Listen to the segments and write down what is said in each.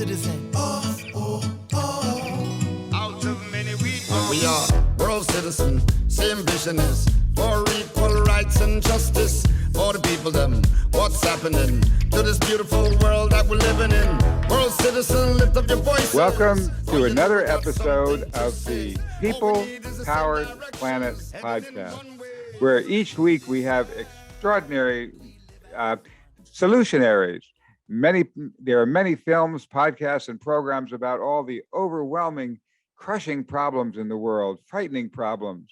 citizen. Out of many we are world citizens. Same vision is for equal rights and justice for the people them. What's happening to this beautiful world that we're living in? World citizen, lift up your voice. Welcome to another episode of the People Powered Planet podcast, where each week we have extraordinary solutionaries. There are many films, podcasts, and programs about all the overwhelming, crushing problems in the world, frightening problems.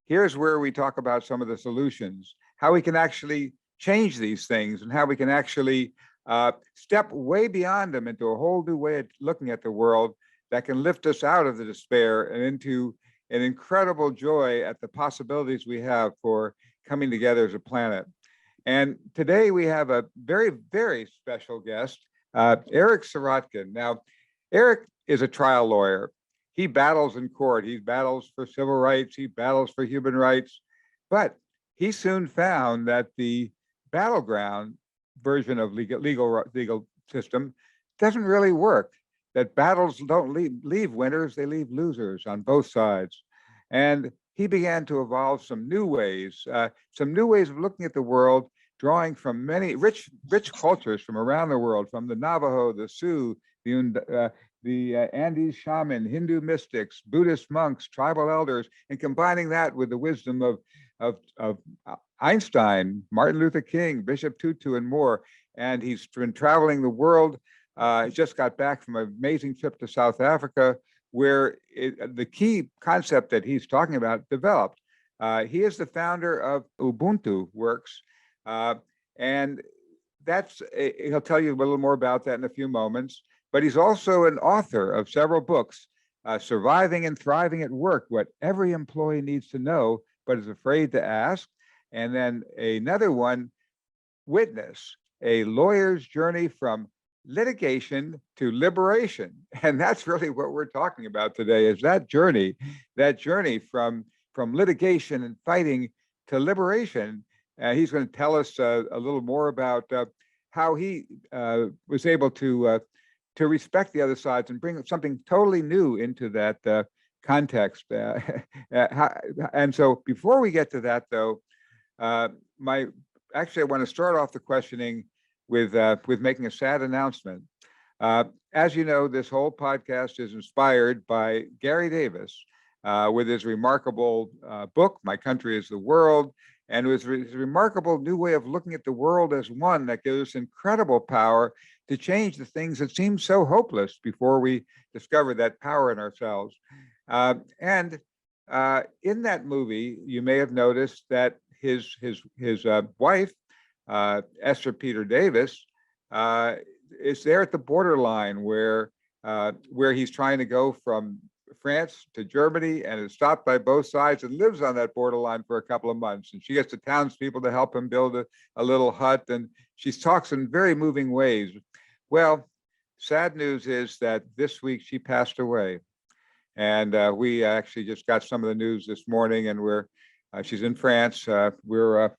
Here's where we talk about some of the solutions, how we can actually change these things, and how we can actually step way beyond them into a whole new way of looking at the world that can lift us out of the despair and into an incredible joy at the possibilities we have for coming together as a planet. And today we have a very, very special guest, Eric Sirotkin. Now, Eric is a trial lawyer. He battles in court. He battles for civil rights. He battles for human rights. But he soon found that the battleground version of legal system doesn't really work. That battles don't leave winners, they leave losers on both sides. And he began to evolve some new ways of looking at the world, drawing from many rich cultures from around the world, from the Navajo, the Sioux, the Andes Shamen, Hindu mystics, Buddhist monks, tribal elders, and combining that with the wisdom of Einstein, Martin Luther King, Bishop Tutu, and more. And he's been traveling the world. He just got back from an amazing trip to South Africa, where the key concept that he's talking about developed. He is the founder of Ubuntu-Works, and he'll tell you a little more about that in a few moments. But he's also an author of several books, Surviving and Thriving at Work, What Every Employee Needs to Know but is Afraid to Ask. And then another one, Witness, a lawyer's journey from litigation to liberation. And that's really what we're talking about today, is that journey from litigation and fighting to liberation. He's going to tell us a little more about how he was able to respect the other sides and bring something totally new into that context. And so before we get to that, though, I want to start off the questioning with making a sad announcement. As you know, this whole podcast is inspired by Gary Davis with his remarkable book, My Country is the World, and with his remarkable new way of looking at the world as one that gives us incredible power to change the things that seem so hopeless before we discover that power in ourselves. And in that movie, you may have noticed that his wife, Esther Peter Davis, is there at the borderline where he's trying to go from France to Germany, and is stopped by both sides and lives on that borderline for a couple of months. And she gets the townspeople to help him build a little hut, and she talks in very moving ways. Well, sad news is that this week she passed away. And we actually just got some of the news this morning, and she's in France. We're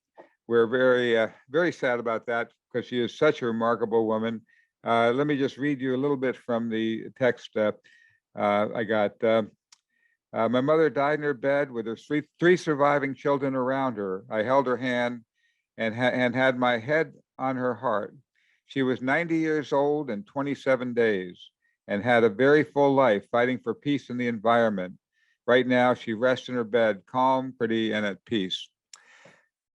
very, very sad about that, because she is such a remarkable woman. Let me just read you a little bit from the text I got. My mother died in her bed with her three surviving children around her. I held her hand and had my head on her heart. She was 90 years old and 27 days and had a very full life fighting for peace in the environment. Right now, she rests in her bed, calm, pretty, and at peace.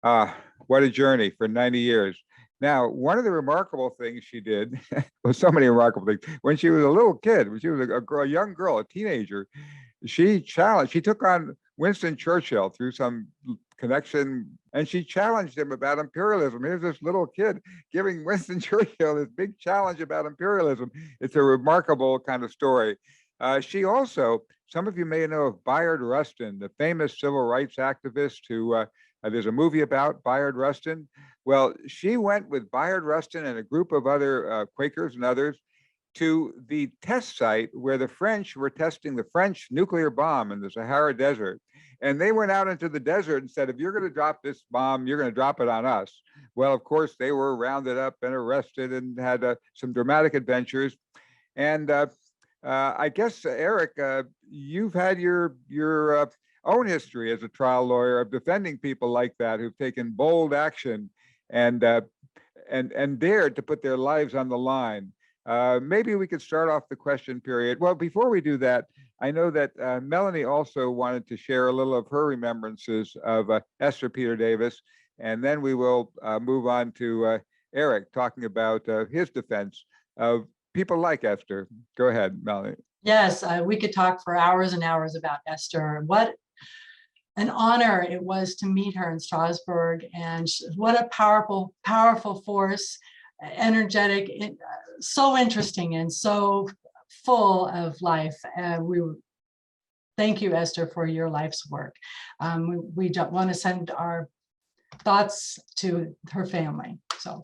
What a journey for 90 years. Now, one of the remarkable things she did, well, so many remarkable things, when she was a little kid, when she was a young girl, a teenager, she took on Winston Churchill through some connection, and she challenged him about imperialism. Here's this little kid giving Winston Churchill this big challenge about imperialism. It's a remarkable kind of story. She also, some of you may know of Bayard Rustin, the famous civil rights activist who, there's a movie about Bayard Rustin. Well, she went with Bayard Rustin and a group of other Quakers and others to the test site where the French were testing the French nuclear bomb in the Sahara Desert. And they went out into the desert and said, if you're going to drop this bomb, you're going to drop it on us. Well, of course, they were rounded up and arrested and had some dramatic adventures. And I guess, Eric, you've had your own history as a trial lawyer of defending people like that who've taken bold action and dared to put their lives on the line. Maybe we could start off the question period. Well, before we do that, I know that Melanie also wanted to share a little of her remembrances of Esther Peter Davis, and then we will move on to Eric talking about his defense of people like Esther. Go ahead, Melanie. Yes, we could talk for hours and hours about Esther. What an honor it was to meet her in Strasbourg, and what a powerful, powerful force, energetic, so interesting and so full of life. Thank you, Esther, for your life's work. We want to send our thoughts to her family. So.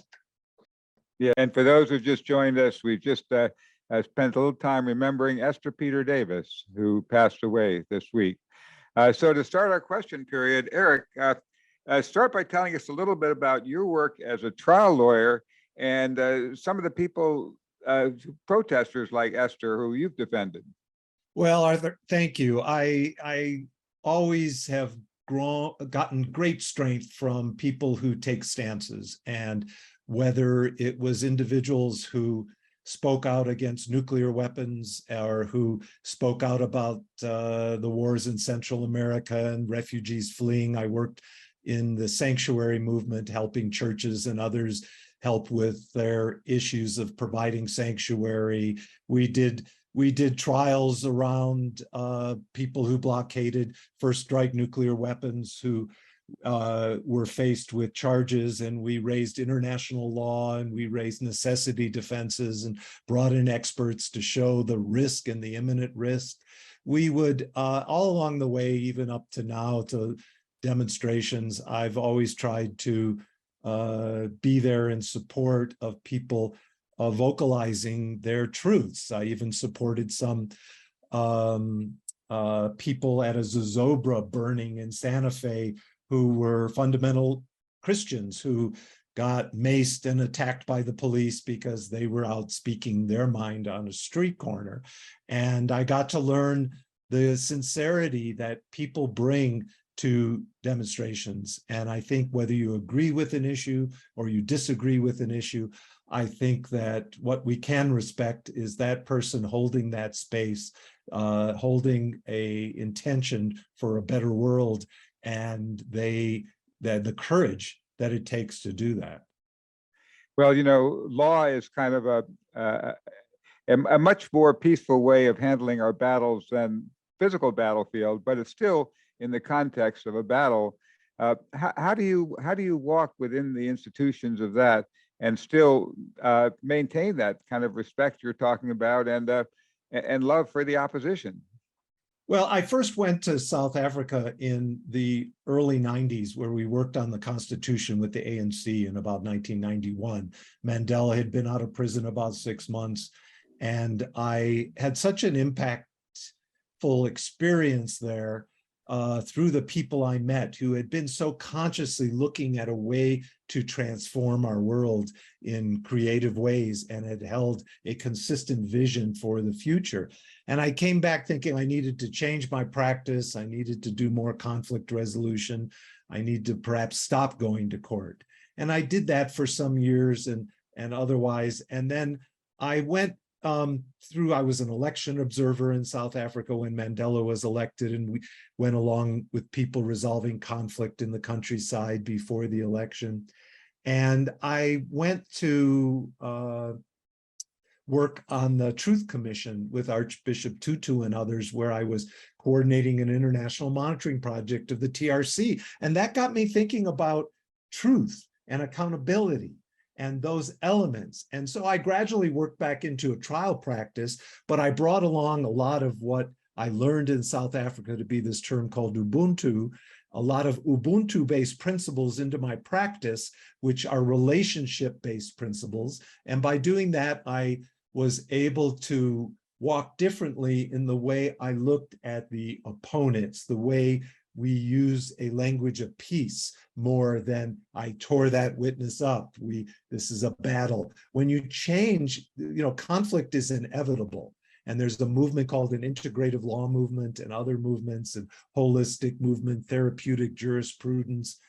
Yeah, and for those who just joined us, we just spent a little time remembering Esther Peter Davis, who passed away this week. So to start our question period, Eric, start by telling us a little bit about your work as a trial lawyer and some of the people, protesters like Esther, who you've defended. Well, Arthur, thank you. I always have gotten great strength from people who take stances, and whether it was individuals who spoke out against nuclear weapons or who spoke out about the wars in Central America and refugees fleeing. I worked in the sanctuary movement, helping churches and others help with their issues of providing sanctuary. We did trials around people who blockaded first strike nuclear weapons, who were faced with charges, and we raised international law, and we raised necessity defenses and brought in experts to show the risk and the imminent risk. We would, all along the way, even up to now, to demonstrations, I've always tried to be there in support of people vocalizing their truths. I even supported some people at a zozobra burning in Santa Fe who were fundamental Christians who got maced and attacked by the police because they were out speaking their mind on a street corner. And I got to learn the sincerity that people bring to demonstrations. And I think whether you agree with an issue or you disagree with an issue, I think that what we can respect is that person holding that space, holding a intention for a better world, and the courage that it takes to do that. Well, you know, law is kind of a much more peaceful way of handling our battles than physical battlefield, but it's still in the context of a battle. How do you walk within the institutions of that and still maintain that kind of respect you're talking about and love for the opposition? Well, I first went to South Africa in the early 90s, where we worked on the Constitution with the ANC in about 1991. Mandela had been out of prison about 6 months, and I had such an impactful experience there through the people I met who had been so consciously looking at a way to transform our world in creative ways and had held a consistent vision for the future. And I came back thinking I needed to change my practice. I needed to do more conflict resolution. I need to perhaps stop going to court. And I did that for some years and otherwise. And then I went I was an election observer in South Africa when Mandela was elected, and we went along with people resolving conflict in the countryside before the election. And I went to work on the Truth Commission with Archbishop Tutu and others, where I was coordinating an international monitoring project of the TRC. And that got me thinking about truth and accountability and those elements. And so I gradually worked back into a trial practice, but I brought along a lot of what I learned in South Africa to be this term called Ubuntu, a lot of Ubuntu-based principles into my practice, which are relationship-based principles. And by doing that, I was able to walk differently in the way I looked at the opponents, the way we use a language of peace more than I tore that witness up. This is a battle. When you change, conflict is inevitable. And there's a movement called an Integrative Law Movement and other movements and holistic movement, therapeutic jurisprudence,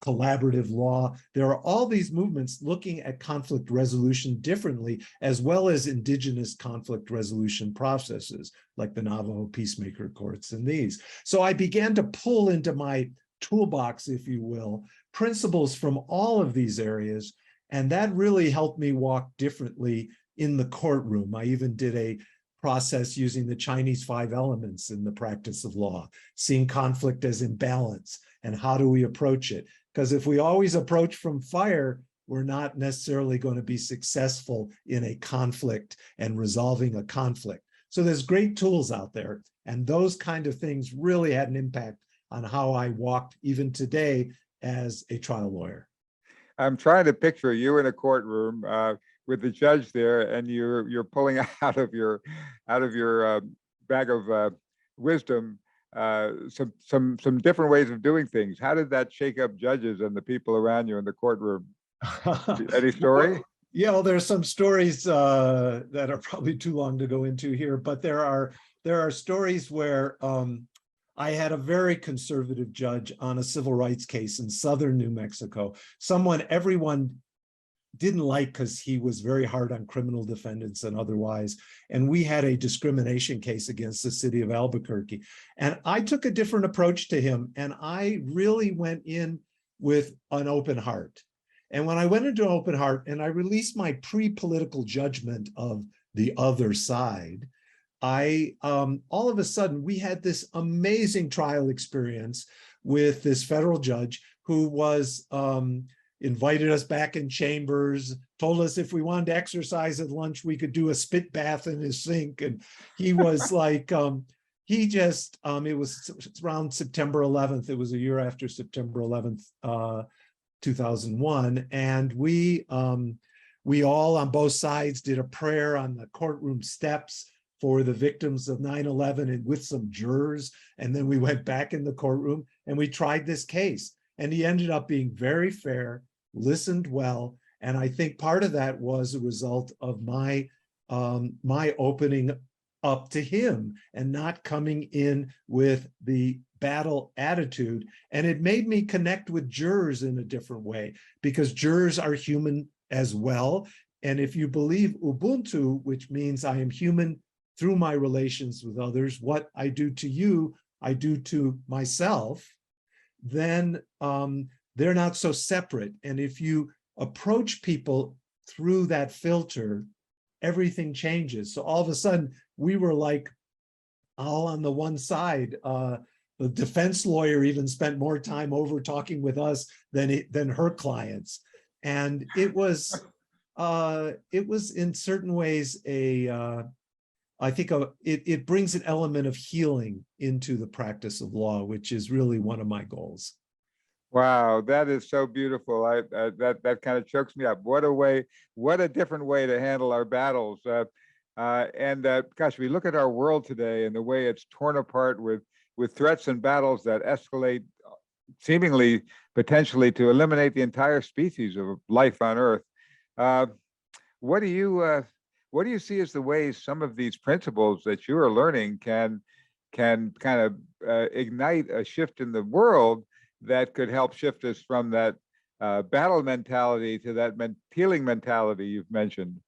collaborative law. There are all these movements looking at conflict resolution differently, as well as indigenous conflict resolution processes like the Navajo peacemaker courts and these. So I began to pull into my toolbox, if you will, principles from all of these areas. And that really helped me walk differently in the courtroom. I even did a process using the Chinese 5 elements in the practice of law, seeing conflict as imbalance and how do we approach it? Because if we always approach from fire, we're not necessarily going to be successful in a conflict and resolving a conflict. So there's great tools out there, and those kind of things really had an impact on how I walked even today as a trial lawyer. I'm trying to picture you in a courtroom with the judge there, and you're pulling out of your bag of wisdom some different ways of doing things. How did that shake up judges and the people around you in the courtroom? Any story? Yeah, well, there's some stories that are probably too long to go into here, but there are stories where I had a very conservative judge on a civil rights case in southern New Mexico, everyone didn't like because he was very hard on criminal defendants and otherwise. And we had a discrimination case against the city of Albuquerque. And I took a different approach to him, and I really went in with an open heart. And when I went into an open heart and I released my pre-political judgment of the other side, all of a sudden we had this amazing trial experience with this federal judge who was invited us back in chambers, told us if we wanted to exercise at lunch, we could do a spit bath in his sink. And he was like, it was around September 11th. It was a year after September 11th, 2001. And we all on both sides did a prayer on the courtroom steps for the victims of 9/11 and with some jurors. And then we went back in the courtroom and we tried this case. And he ended up being very fair, listened well. And I think part of that was a result of my opening up to him and not coming in with the battle attitude. And it made me connect with jurors in a different way, because jurors are human as well. And if you believe Ubuntu, which means I am human through my relations with others, what I do to you, I do to myself, then they're not so separate. And if you approach people through that filter, everything changes. So all of a sudden, we were like all on the one side. The defense lawyer even spent more time over talking with us than her clients. And it was in certain ways I think it brings an element of healing into the practice of law, which is really one of my goals. Wow, that is so beautiful. That kind of chokes me up. What a different way to handle our battles. Gosh, we look at our world today and the way it's torn apart with threats and battles that escalate, seemingly potentially to eliminate the entire species of life on Earth. What do you see as the ways some of these principles that you are learning can kind of ignite a shift in the world that could help shift us from that battle mentality to that healing mentality you've mentioned?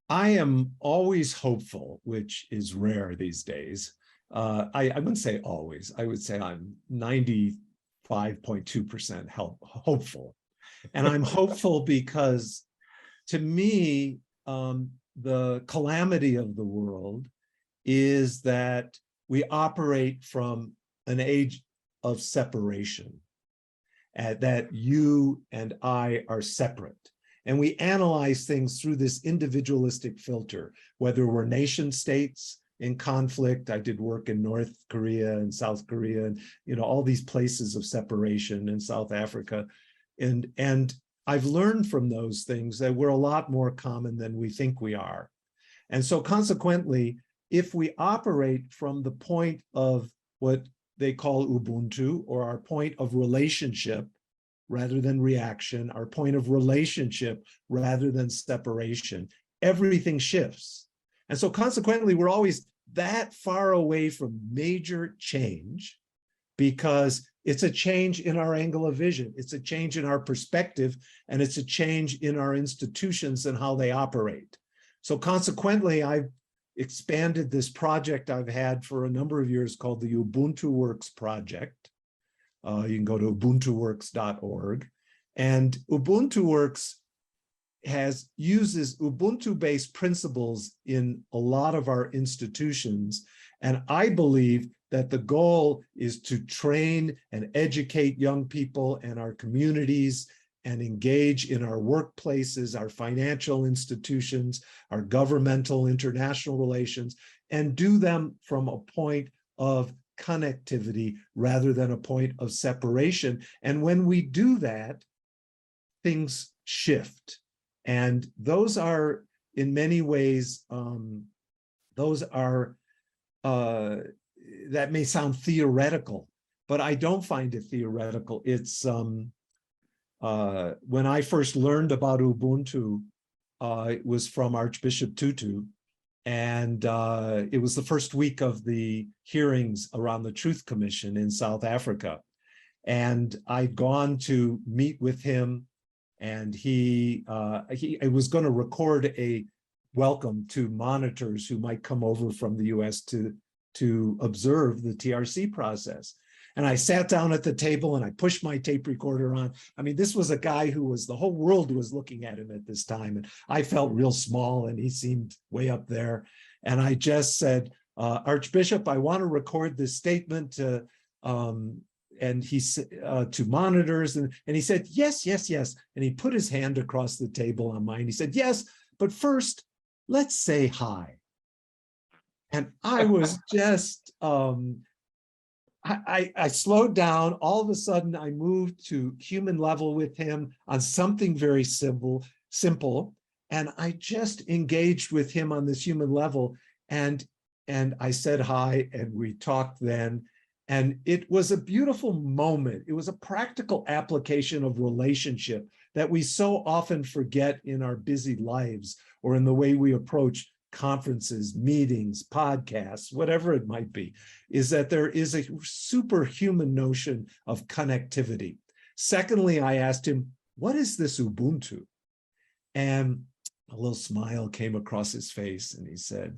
I am always hopeful, which is rare these days. I wouldn't say always. I would say I'm 95.2% hopeful. And I'm hopeful because, to me, the calamity of the world is that we operate from an age of separation, that you and I are separate. And we analyze things through this individualistic filter, whether we're nation states in conflict. I did work in North Korea and South Korea and all these places of separation in South Africa. And I've learned from those things that we're a lot more common than we think we are. And so consequently, if we operate from the point of what they call Ubuntu, or our point of relationship rather than reaction, our point of relationship rather than separation, everything shifts. And so consequently, we're always that far away from major change because it's a change in our angle of vision. It's a change in our perspective, and it's a change in our institutions and how they operate. So consequently, I've expanded this project I've had for a number of years called the Ubuntu Works Project. You can go to ubuntuworks.org. And Ubuntu Works uses Ubuntu-based principles in a lot of our institutions. And I believe that the goal is to train and educate young people and our communities and engage in our workplaces, our financial institutions, our governmental international relations, and do them from a point of connectivity rather than a point of separation. And when we do that, things shift. And those are, in many ways, that may sound theoretical, but I don't find it theoretical. It's when I first learned about Ubuntu, it was from Archbishop Tutu, and it was the first week of the hearings around the Truth Commission in South Africa. And I'd gone to meet with him, and he was going to record a welcome to monitors who might come over from the US to observe the TRC process. And I sat down at the table and I pushed my tape recorder on. I mean, this was a guy who was, the whole world was looking at him at this time. And I felt real small and he seemed way up there. And I just said, Archbishop, I want to record this statement and he to monitors. And he said, yes, yes, yes. And he put his hand across the table on mine. He said, yes, but first, let's say hi. And I was just, I slowed down. All of a sudden, I moved to human level with him on something very simple. And I just engaged with him on this human level. And I said hi, and we talked then. And it was a beautiful moment. It was a practical application of relationship that we so often forget in our busy lives or in the way we approach conferences, meetings, podcasts, whatever it might be, is that there is a superhuman notion of connectivity. Secondly, I asked him, what is this Ubuntu? And a little smile came across his face, and he said,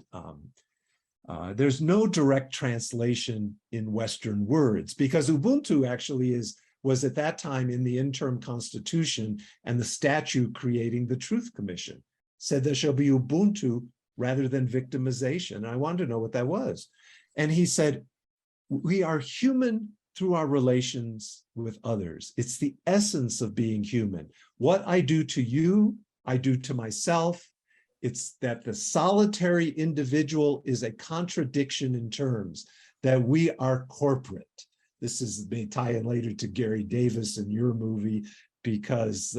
there's no direct translation in Western words, because Ubuntu actually was at that time in the interim constitution, and the statute creating the Truth Commission said there shall be Ubuntu rather than victimization. And I wanted to know what that was. And he said, we are human through our relations with others. It's the essence of being human. What I do to you, I do to myself. It's that the solitary individual is a contradiction in terms, that we are corporate. This may tie in later to Gary Davis and your movie, because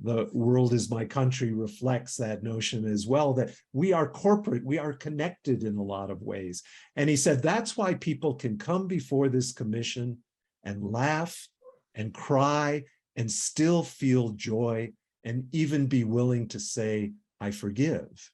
The World is My Country reflects that notion as well, that we are corporate, we are connected in a lot of ways. And he said, that's why people can come before this commission and laugh and cry and still feel joy and even be willing to say, I forgive.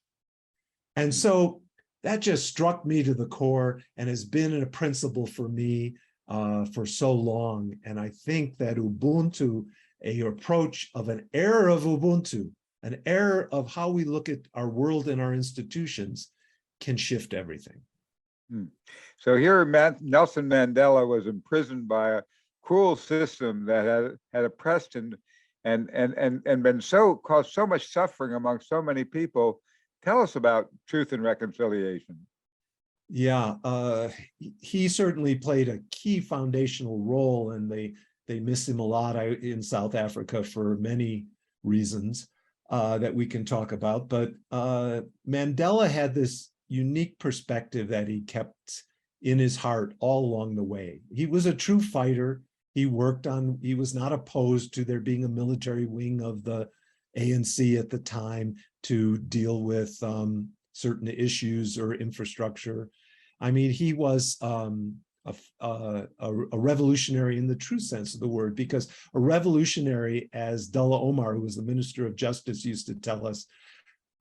And so that just struck me to the core and has been a principle for me for so long. And I think that Ubuntu, an approach of an era of Ubuntu, an era of how we look at our world and our institutions, can shift everything. So here Nelson Mandela was imprisoned by a cruel system that had oppressed him and been caused so much suffering among so many people. Tell us about Truth and Reconciliation. Yeah, he certainly played a key foundational role, and they miss him a lot in South Africa for many reasons that we can talk about. But Mandela had this unique perspective that he kept in his heart all along the way. He was a true fighter. He was not opposed to there being a military wing of the ANC at the time to deal with certain issues or infrastructure. I mean, he was a revolutionary in the true sense of the word, because a revolutionary, as Dullah Omar, who was the Minister of Justice, used to tell us,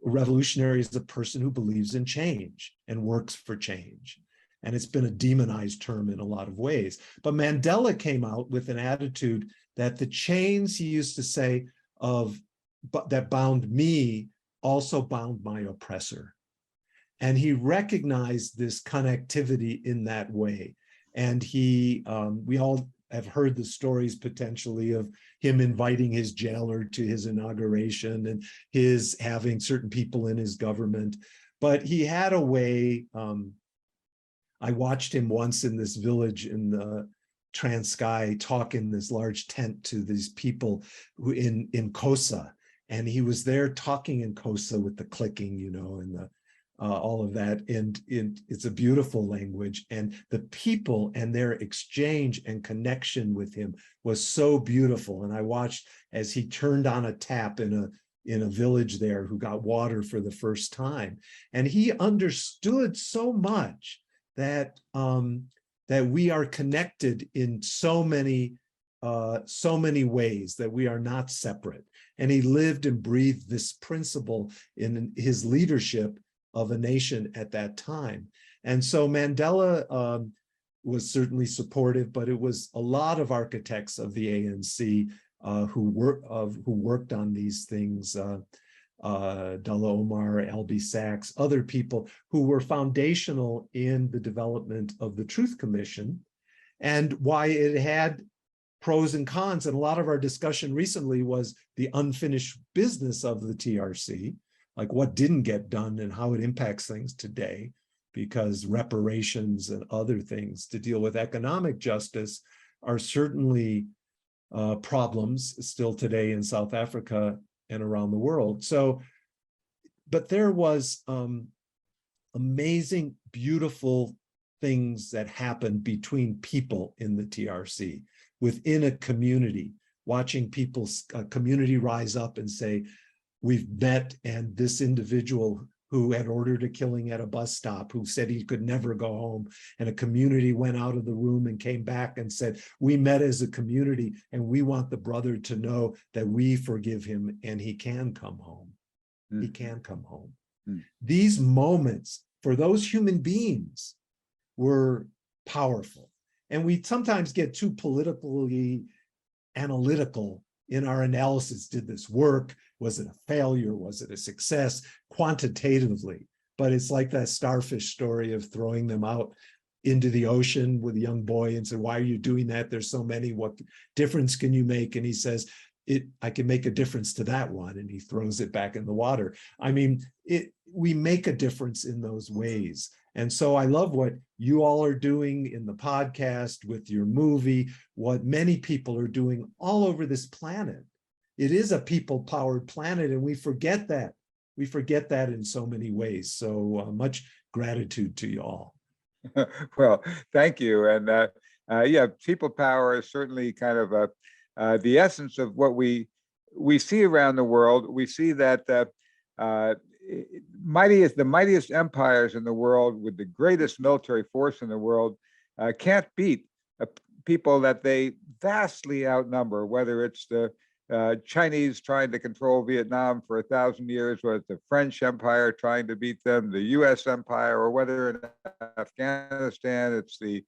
a revolutionary is the person who believes in change and works for change. And it's been a demonized term in a lot of ways. But Mandela came out with an attitude that the chains, he used to say, that bound me also bound my oppressor. And he recognized this connectivity in that way. And we all have heard the stories potentially of him inviting his jailer to his inauguration and his having certain people in his government. But he had a way, I watched him once in this village in the Transkei talk in this large tent to these people who in Xhosa. And he was there talking in Xhosa with the clicking, and the all of that. And it's a beautiful language. And the people and their exchange and connection with him was so beautiful. And I watched as he turned on a tap in a village there who got water for the first time. And he understood so much that we are connected in so many ways, that we are not separate. And he lived and breathed this principle in his leadership of a nation at that time. And so Mandela was certainly supportive, but it was a lot of architects of the ANC who worked on these things. Dullah Omar, L.B. Sachs, other people who were foundational in the development of the Truth Commission, and why it had pros and cons. And a lot of our discussion recently was the unfinished business of the TRC, like what didn't get done and how it impacts things today, because reparations and other things to deal with economic justice are certainly problems still today in South Africa and around the world. So, but there was amazing, beautiful things that happened between people in the TRC, within a community, watching people's community rise up and say, we've met, and this individual who had ordered a killing at a bus stop, who said he could never go home, and a community went out of the room and came back and said, we met as a community and we want the brother to know that we forgive him and he can come home. He can come home. These moments for those human beings were powerful. And we sometimes get too politically analytical in our analysis. Did this work? Was it a failure? Was it a success? Quantitatively. But it's like that starfish story of throwing them out into the ocean with a young boy and said, why are you doing that? There's so many. What difference can you make? And he says, I can make a difference to that one. And he throws it back in the water. I mean, we make a difference in those ways. And so I love what you all are doing in the podcast, with your movie, what many people are doing all over this planet. It is a people-powered planet, and we forget that. We forget that in so many ways. So much gratitude to you all. Well, thank you. And yeah, people power is certainly kind of the essence of what we see around the world. We see that the mightiest empires in the world with the greatest military force in the world can't beat people that they vastly outnumber, whether it's the Chinese trying to control Vietnam for 1,000 years, whether it's the French Empire trying to beat them, the U.S. Empire, or whether in Afghanistan it's the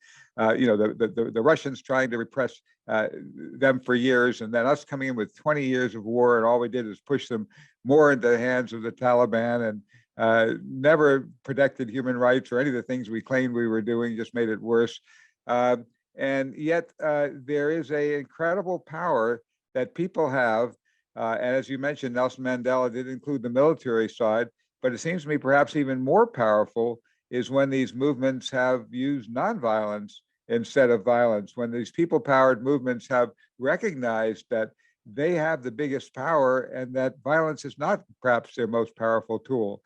Russians trying to repress them for years, and then us coming in with 20 years of war, and all we did is push them more into the hands of the Taliban, and never protected human rights or any of the things we claimed we were doing, just made it worse. And yet there is an incredible power that people have. And as you mentioned, Nelson Mandela did include the military side, but it seems to me perhaps even more powerful is when these movements have used nonviolence instead of violence, when these people-powered movements have recognized that they have the biggest power and that violence is not perhaps their most powerful tool.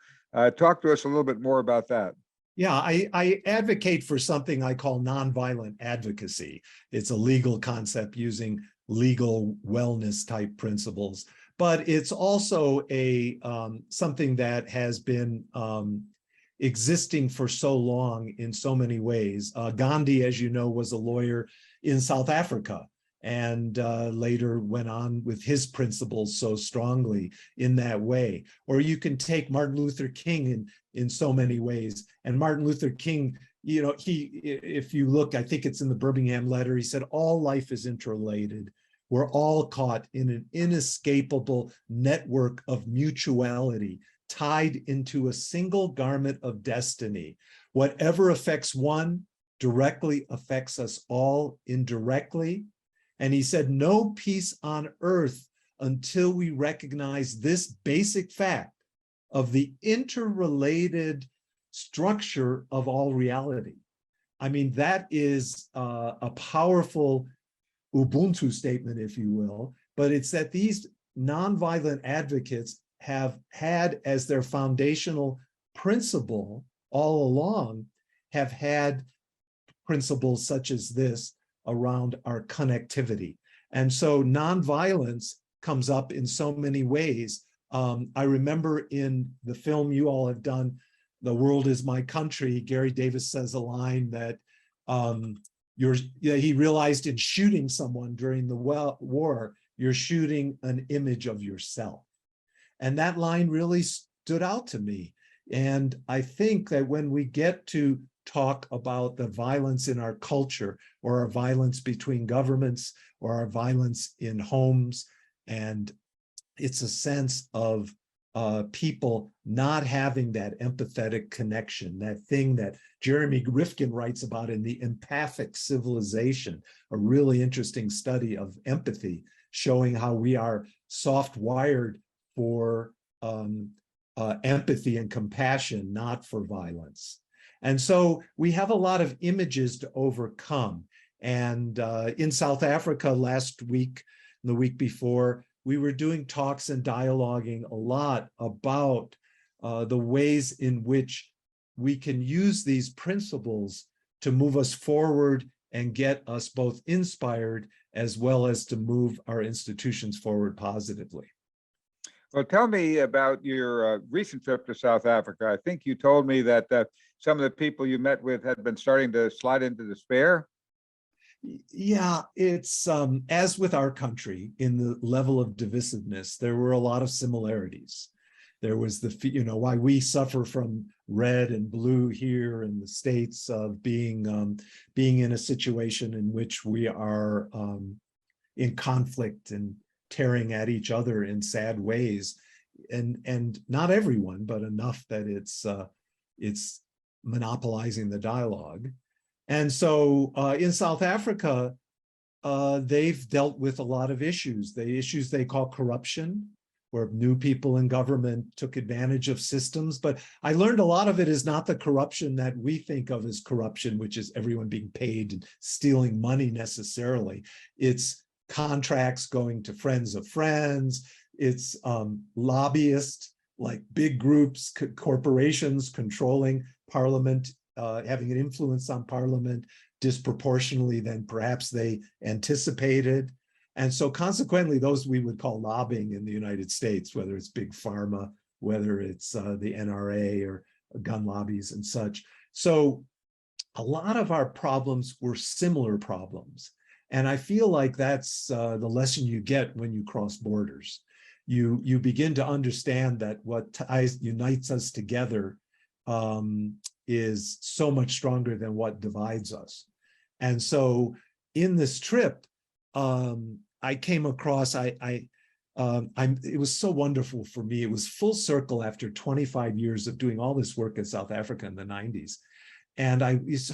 Talk to us a little bit more about that. Yeah, I advocate for something I call nonviolent advocacy. It's a legal concept using legal wellness type principles, but it's also a something that has been existing for so long in so many ways. Gandhi, as you know, was a lawyer in South Africa, and later went on with his principles so strongly in that way. Or you can take Martin Luther King in so many ways. And Martin Luther King, you know, if you look, I think it's in the Birmingham letter, he said, all life is interrelated. We're all caught in an inescapable network of mutuality, tied into a single garment of destiny. Whatever affects one directly affects us all indirectly. And he said, no peace on earth until we recognize this basic fact of the interrelated structure of all reality. I mean, that is a powerful Ubuntu statement, if you will, but it's that these nonviolent advocates have had as their foundational principle all along, have had principles such as this around our connectivity. And so nonviolence comes up in so many ways. I remember in the film you all have done, The World Is My Country, Gary Davis says a line that he realized in shooting someone during the war, you're shooting an image of yourself. And that line really stood out to me. And I think that when we get to talk about the violence in our culture, or our violence between governments, or our violence in homes, and it's a sense of people not having that empathetic connection, that thing that Jeremy Rifkin writes about in The Empathic Civilization, a really interesting study of empathy, showing how we are soft-wired for empathy and compassion, not for violence. And so we have a lot of images to overcome. And in South Africa last week, and the week before, we were doing talks and dialoguing a lot about the ways in which we can use these principles to move us forward and get us both inspired as well as to move our institutions forward positively. Well, tell me about your recent trip to South Africa. I think you told me that some of the people you met with had been starting to slide into despair. Yeah, it's as with our country in the level of divisiveness, there were a lot of similarities. There was why we suffer from red and blue here in the States of being in a situation in which we are in conflict and tearing at each other in sad ways, and not everyone, but enough that it's monopolizing the dialogue. And so in South Africa, they've dealt with a lot of issues. The issues they call corruption, where new people in government took advantage of systems. But I learned a lot of it is not the corruption that we think of as corruption, which is everyone being paid and stealing money necessarily. It's contracts going to friends of friends. It's lobbyists, like big groups, corporations controlling parliament, having an influence on parliament disproportionately than perhaps they anticipated. And so consequently, those we would call lobbying in the United States, whether it's big pharma, whether it's the NRA or gun lobbies and such. So a lot of our problems were similar problems. And I feel like that's the lesson you get when you cross borders. You begin to understand that what unites us together is so much stronger than what divides us. And so in this trip, I came across, it was so wonderful for me. It was full circle after 25 years of doing all this work in South Africa in the 90s. And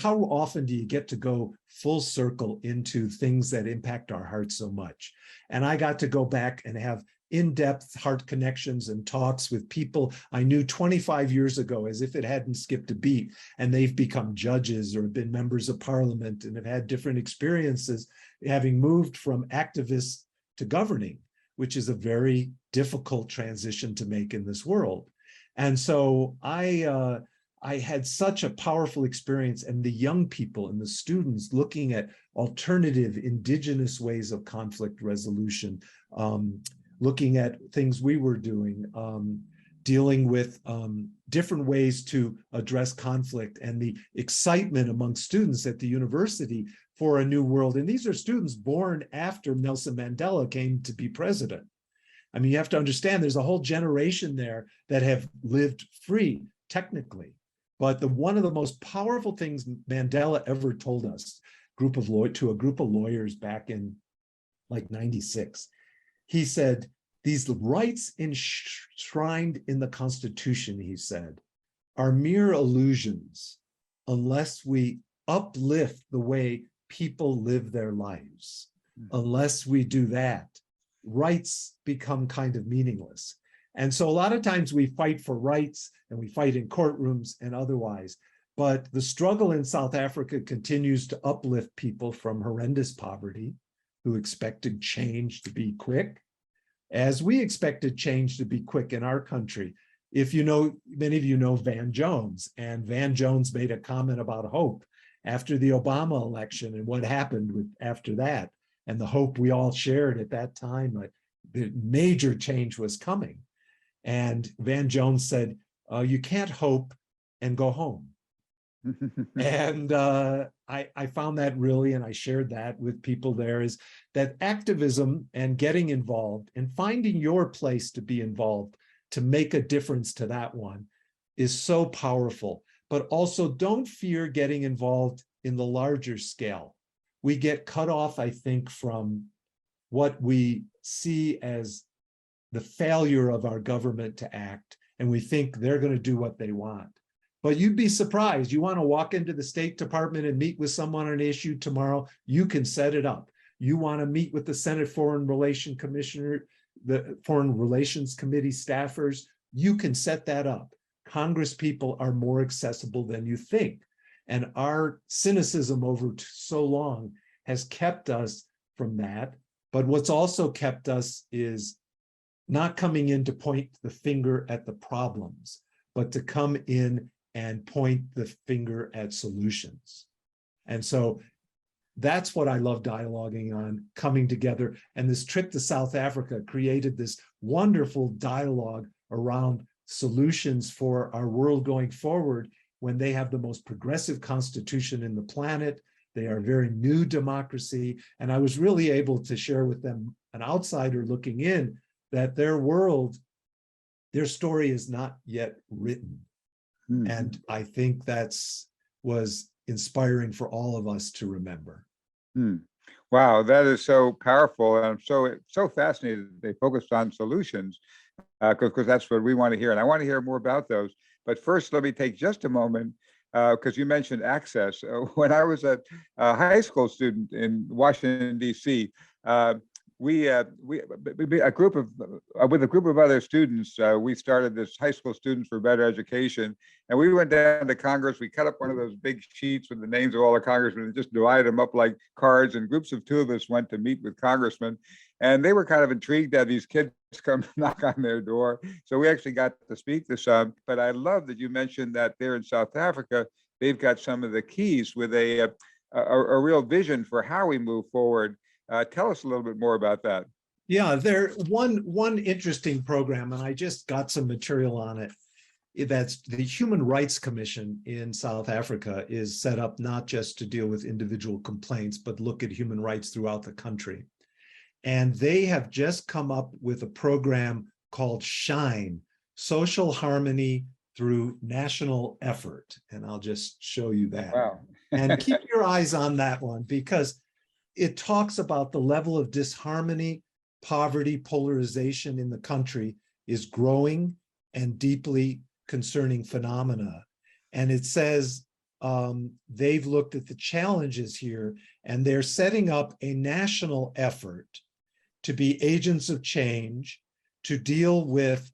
how often do you get to go full circle into things that impact our hearts so much? And I got to go back and have in-depth heart connections and talks with people I knew 25 years ago as if it hadn't skipped a beat, and they've become judges or been members of parliament and have had different experiences having moved from activists to governing, which is a very difficult transition to make in this world. And so I had such a powerful experience, and the young people and the students looking at alternative indigenous ways of conflict resolution, looking at things we were doing, dealing with different ways to address conflict and the excitement among students at the university for a new world. And these are students born after Nelson Mandela came to be president. I mean, you have to understand there's a whole generation there that have lived free, technically. But one of the most powerful things Mandela ever told us, to a group of lawyers back in like 96, he said, these rights enshrined in the Constitution, he said, are mere illusions unless we uplift the way people live their lives. Unless we do that, rights become kind of meaningless. And so a lot of times we fight for rights and we fight in courtrooms and otherwise, but the struggle in South Africa continues to uplift people from horrendous poverty who expected change to be quick, as we expected change to be quick in our country. If you know, many of you know Van Jones, and Van Jones made a comment about hope after the Obama election and what happened after that, and the hope we all shared at that time, the major change was coming. And Van Jones said, you can't hope and go home. And I found that really, and I shared that with people there, is that activism and getting involved and finding your place to be involved to make a difference to that one is so powerful. But also don't fear getting involved in the larger scale. We get cut off, I think, from what we see as the failure of our government to act, and we think they're going to do what they want. But you'd be surprised. You want to walk into the State Department and meet with someone on an issue tomorrow, you can set it up. You want to meet with the Senate Foreign Relations Commissioner, the Foreign Relations Committee staffers, you can set that up. Congress people are more accessible than you think. And our cynicism over so long has kept us from that. But what's also kept us is not coming in to point the finger at the problems, but to come in and point the finger at solutions. And so that's what I love dialoguing on, coming together. And this trip to South Africa created this wonderful dialogue around solutions for our world going forward when they have the most progressive constitution in the planet. They are a very new democracy. And I was really able to share with them, an outsider looking in, that their world, their story is not yet written. And I think was inspiring for all of us to remember. Wow, that is so powerful. And I'm so fascinated that they focused on solutions, because that's what we want to hear. And I want to hear more about those. But first, let me take just a moment, because you mentioned access. When I was a high school student in Washington, D.C., with a group of other students, we started this High School Students for Better Education, and we went down to Congress. We cut up one of those big sheets with the names of all the congressmen and just divided them up like cards, and groups of two of us went to meet with congressmen, and they were kind of intrigued to have these kids come knock on their door. So we actually got to speak to some. But I love that you mentioned that there in South Africa, they've got some of the keys with a real vision for how we move forward. Tell us a little bit more about that. Yeah, one interesting program, and I just got some material on it. That's the Human Rights Commission in South Africa is set up not just to deal with individual complaints, but look at human rights throughout the country. And they have just come up with a program called SHINE, Social Harmony Through National Effort. And I'll just show you that. Wow. And keep your eyes on that one, because it talks about the level of disharmony, poverty, polarization in the country is growing and deeply concerning phenomena. And it says they've looked at the challenges here, and they're setting up a national effort to be agents of change, to deal with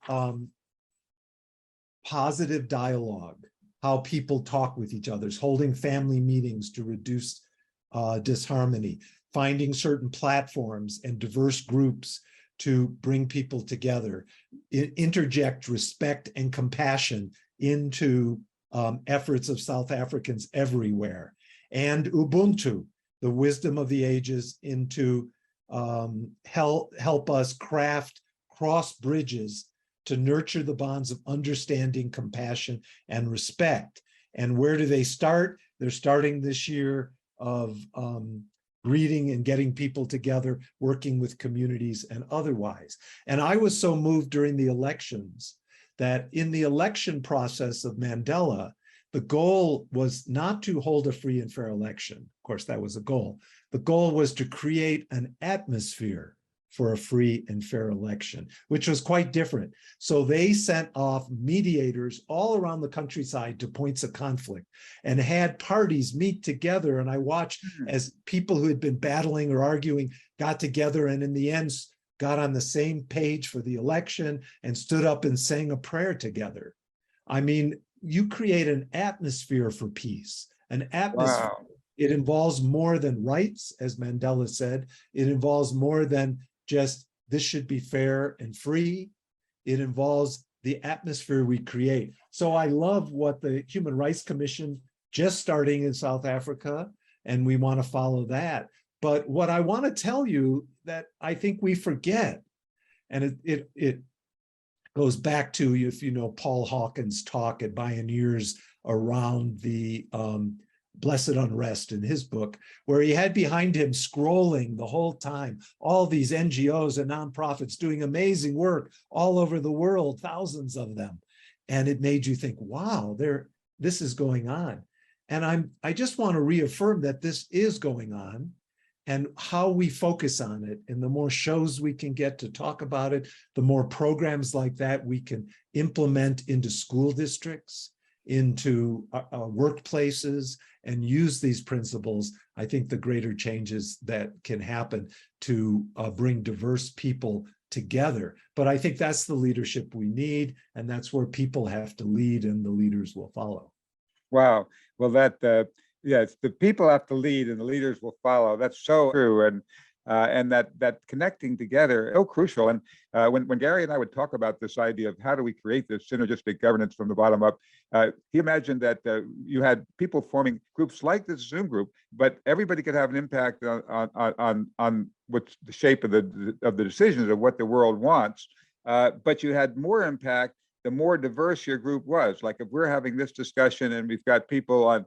positive dialogue, how people talk with each other, holding family meetings to reduce disharmony, finding certain platforms and diverse groups to bring people together, interject respect and compassion into efforts of South Africans everywhere, and Ubuntu, the wisdom of the ages, into help us craft cross bridges to nurture the bonds of understanding, compassion, and respect. And where do they start? They're starting this year of greeting and getting people together, working with communities and otherwise. And I was so moved during the elections that in the election process of Mandela, the goal was not to hold a free and fair election. Of course, that was a goal. The goal was to create an atmosphere for a free and fair election, which was quite different. So they sent off mediators all around the countryside to points of conflict and had parties meet together. And I watched as people who had been battling or arguing got together and in the end got on the same page for the election and stood up and sang a prayer together. I mean, you create an atmosphere for peace, an atmosphere. Wow. It involves more than rights, as Mandela said. It involves more than just this should be fair and free. It involves the atmosphere we create. So I love what the Human Rights Commission just starting in South Africa, and we want to follow that. But what I want to tell you that I think we forget, and it goes back to, if you know Paul Hawkins' talk at Pioneers around the Blessed Unrest in his book, where he had behind him scrolling the whole time, all these NGOs and nonprofits doing amazing work all over the world, thousands of them. And it made you think, wow, this is going on. And I just want to reaffirm that this is going on, and how we focus on it. And the more shows we can get to talk about it, the more programs like that we can implement into school districts, into workplaces, and use these principles, I think the greater changes that can happen to bring diverse people together. But I think that's the leadership we need, and that's where people have to lead and the leaders will follow. Wow. Well, yes, the people have to lead and the leaders will follow. That's so true. And that connecting together is so crucial. And when Gary and I would talk about this idea of how do we create this synergistic governance from the bottom up, he imagined that you had people forming groups like this Zoom group, but everybody could have an impact on what's the shape of the decisions of what the world wants. But you had more impact the more diverse your group was. Like if we're having this discussion and we've got people on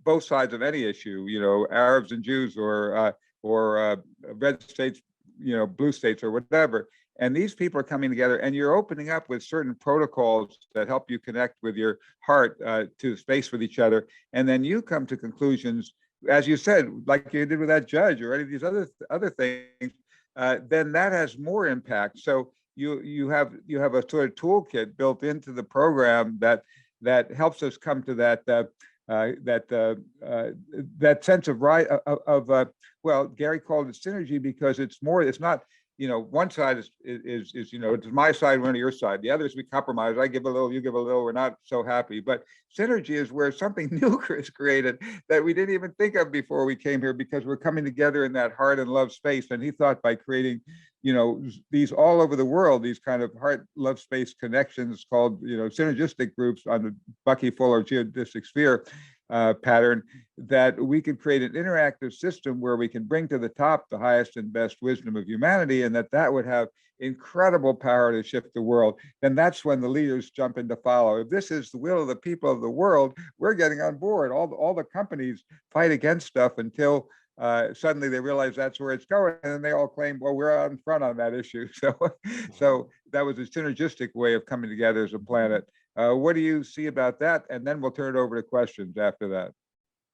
both sides of any issue, you know, Arabs and Jews or red states, you know, blue states or whatever. And these people are coming together and you're opening up with certain protocols that help you connect with your heart to space with each other. And then you come to conclusions, as you said, like you did with that judge or any of these other things, then that has more impact. So you have a sort of toolkit built into the program that helps us come to that sense of right well, Gary called it synergy because it's not, you know, one side is you know, it's my side, one on your side. The other is we compromise. I give a little, you give a little. We're not so happy. But synergy is where something new is created that we didn't even think of before we came here, because we're coming together in that heart and love space. And he thought by creating, you know, these all over the world, these kind of heart love space connections called, you know, synergistic groups on the Bucky Fuller geodesic sphere pattern, that we could create an interactive system where we can bring to the top the highest and best wisdom of humanity, and that would have incredible power to shift the world. Then that's when the leaders jump in to follow. If this is the will of the people of the world, we're getting on board. All the companies fight against stuff until suddenly they realize that's where it's going, and then they all claim, well, we're out in front on that issue. So that was a synergistic way of coming together as a planet. What do you see about that? And then we'll turn it over to questions after that.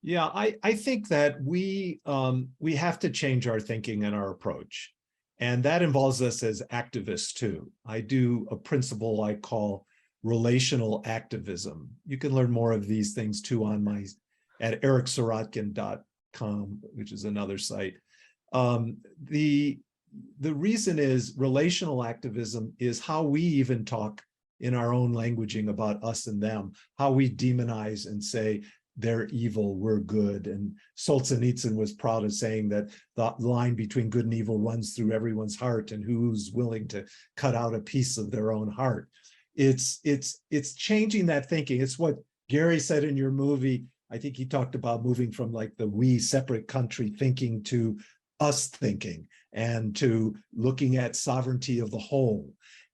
Yeah, I think that we have to change our thinking and our approach. And that involves us as activists too. I do a principle I call relational activism. You can learn more of these things too at ericsirotkin.com, which is another site. The reason is relational activism is how we even talk in our own languaging about us and them, how we demonize and say they're evil, we're good. And Solzhenitsyn was proud of saying that the line between good and evil runs through everyone's heart, and who's willing to cut out a piece of their own heart. It's changing that thinking. It's what Gary said in your movie. I think he talked about moving from like the we separate country thinking to us thinking, and to looking at sovereignty of the whole.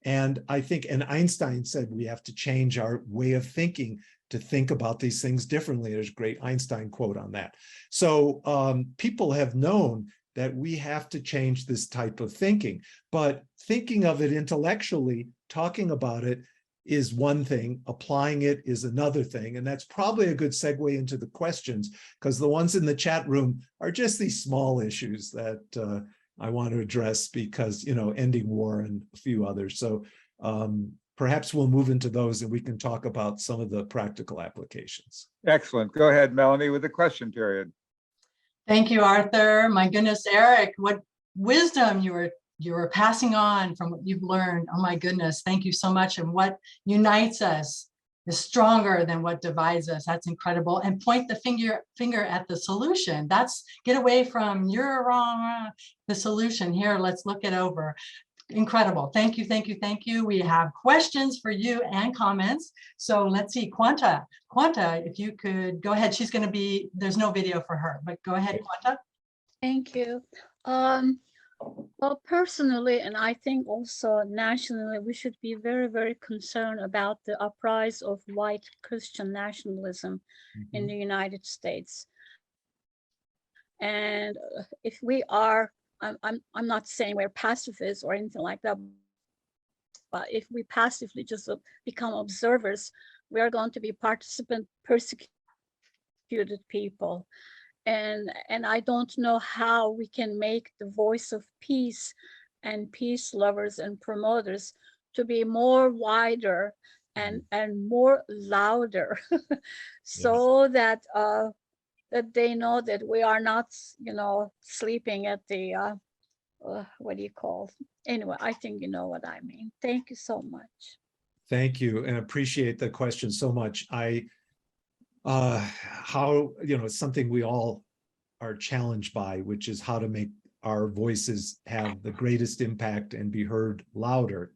And I think, and Einstein said we have to change our way of thinking to think about these things differently. There's a great Einstein quote on that. So people have known that we have to change this type of thinking, but thinking of it intellectually, talking about it is one thing, applying it is another thing. And that's probably a good segue into the questions, because the ones in the chat room are just these small issues that I want to address because, you know, ending war and a few others. So perhaps we'll move into those and we can talk about some of the practical applications. Excellent. Go ahead, Melanie, with the question period. Thank you, Arthur. My goodness, Eric, what wisdom you were passing on from what you've learned. Oh my goodness, thank you so much. And what unites us is stronger than what divides us. That's incredible. And point the finger at the solution. That's get away from you're wrong, the solution. Here, let's look it over. Incredible. Thank you, thank you, thank you. We have questions for you and comments. So let's see, Quanta, if you could go ahead. She's going to be, there's no video for her, but go ahead, Quanta. Thank you. Well, personally, and I think also nationally, we should be very, very concerned about the uprise of white Christian nationalism in the United States. And if we are, I'm not saying we're pacifists or anything like that, but if we passively just become observers, we are going to be participant persecuted people. And I don't know how we can make the voice of peace and peace lovers and promoters to be more wider and more louder so that that they know that we are not, you know, sleeping at the what do you call? Anyway, I think you know what I mean. Thank you so much. Thank you, and appreciate the question so much. How, you know, it's something we all are challenged by, which is how to make our voices have the greatest impact and be heard louder.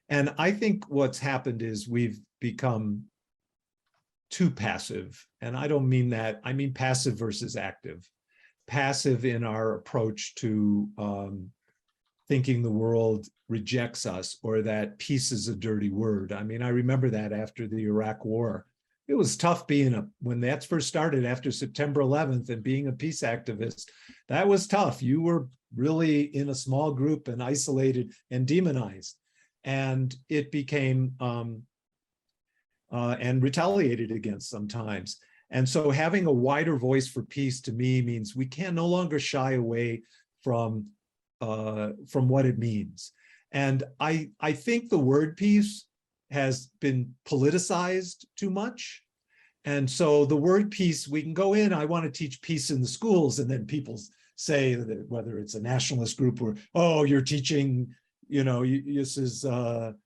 And I think what's happened is we've become too passive. And I don't mean that, I mean passive versus active. Passive in our approach to thinking the world rejects us or that peace is a dirty word. I mean, I remember that after the Iraq War. It was tough being when that first started after September 11th and being a peace activist, that was tough. You were really in a small group and isolated and demonized. And it became, and retaliated against sometimes. And so having a wider voice for peace to me means we can no longer shy away from what it means. And I think the word peace has been politicized too much. And so the word peace, we can go in, I want to teach peace in the schools, and then people say that whether it's a nationalist group or, oh, you're teaching, you know, this is, you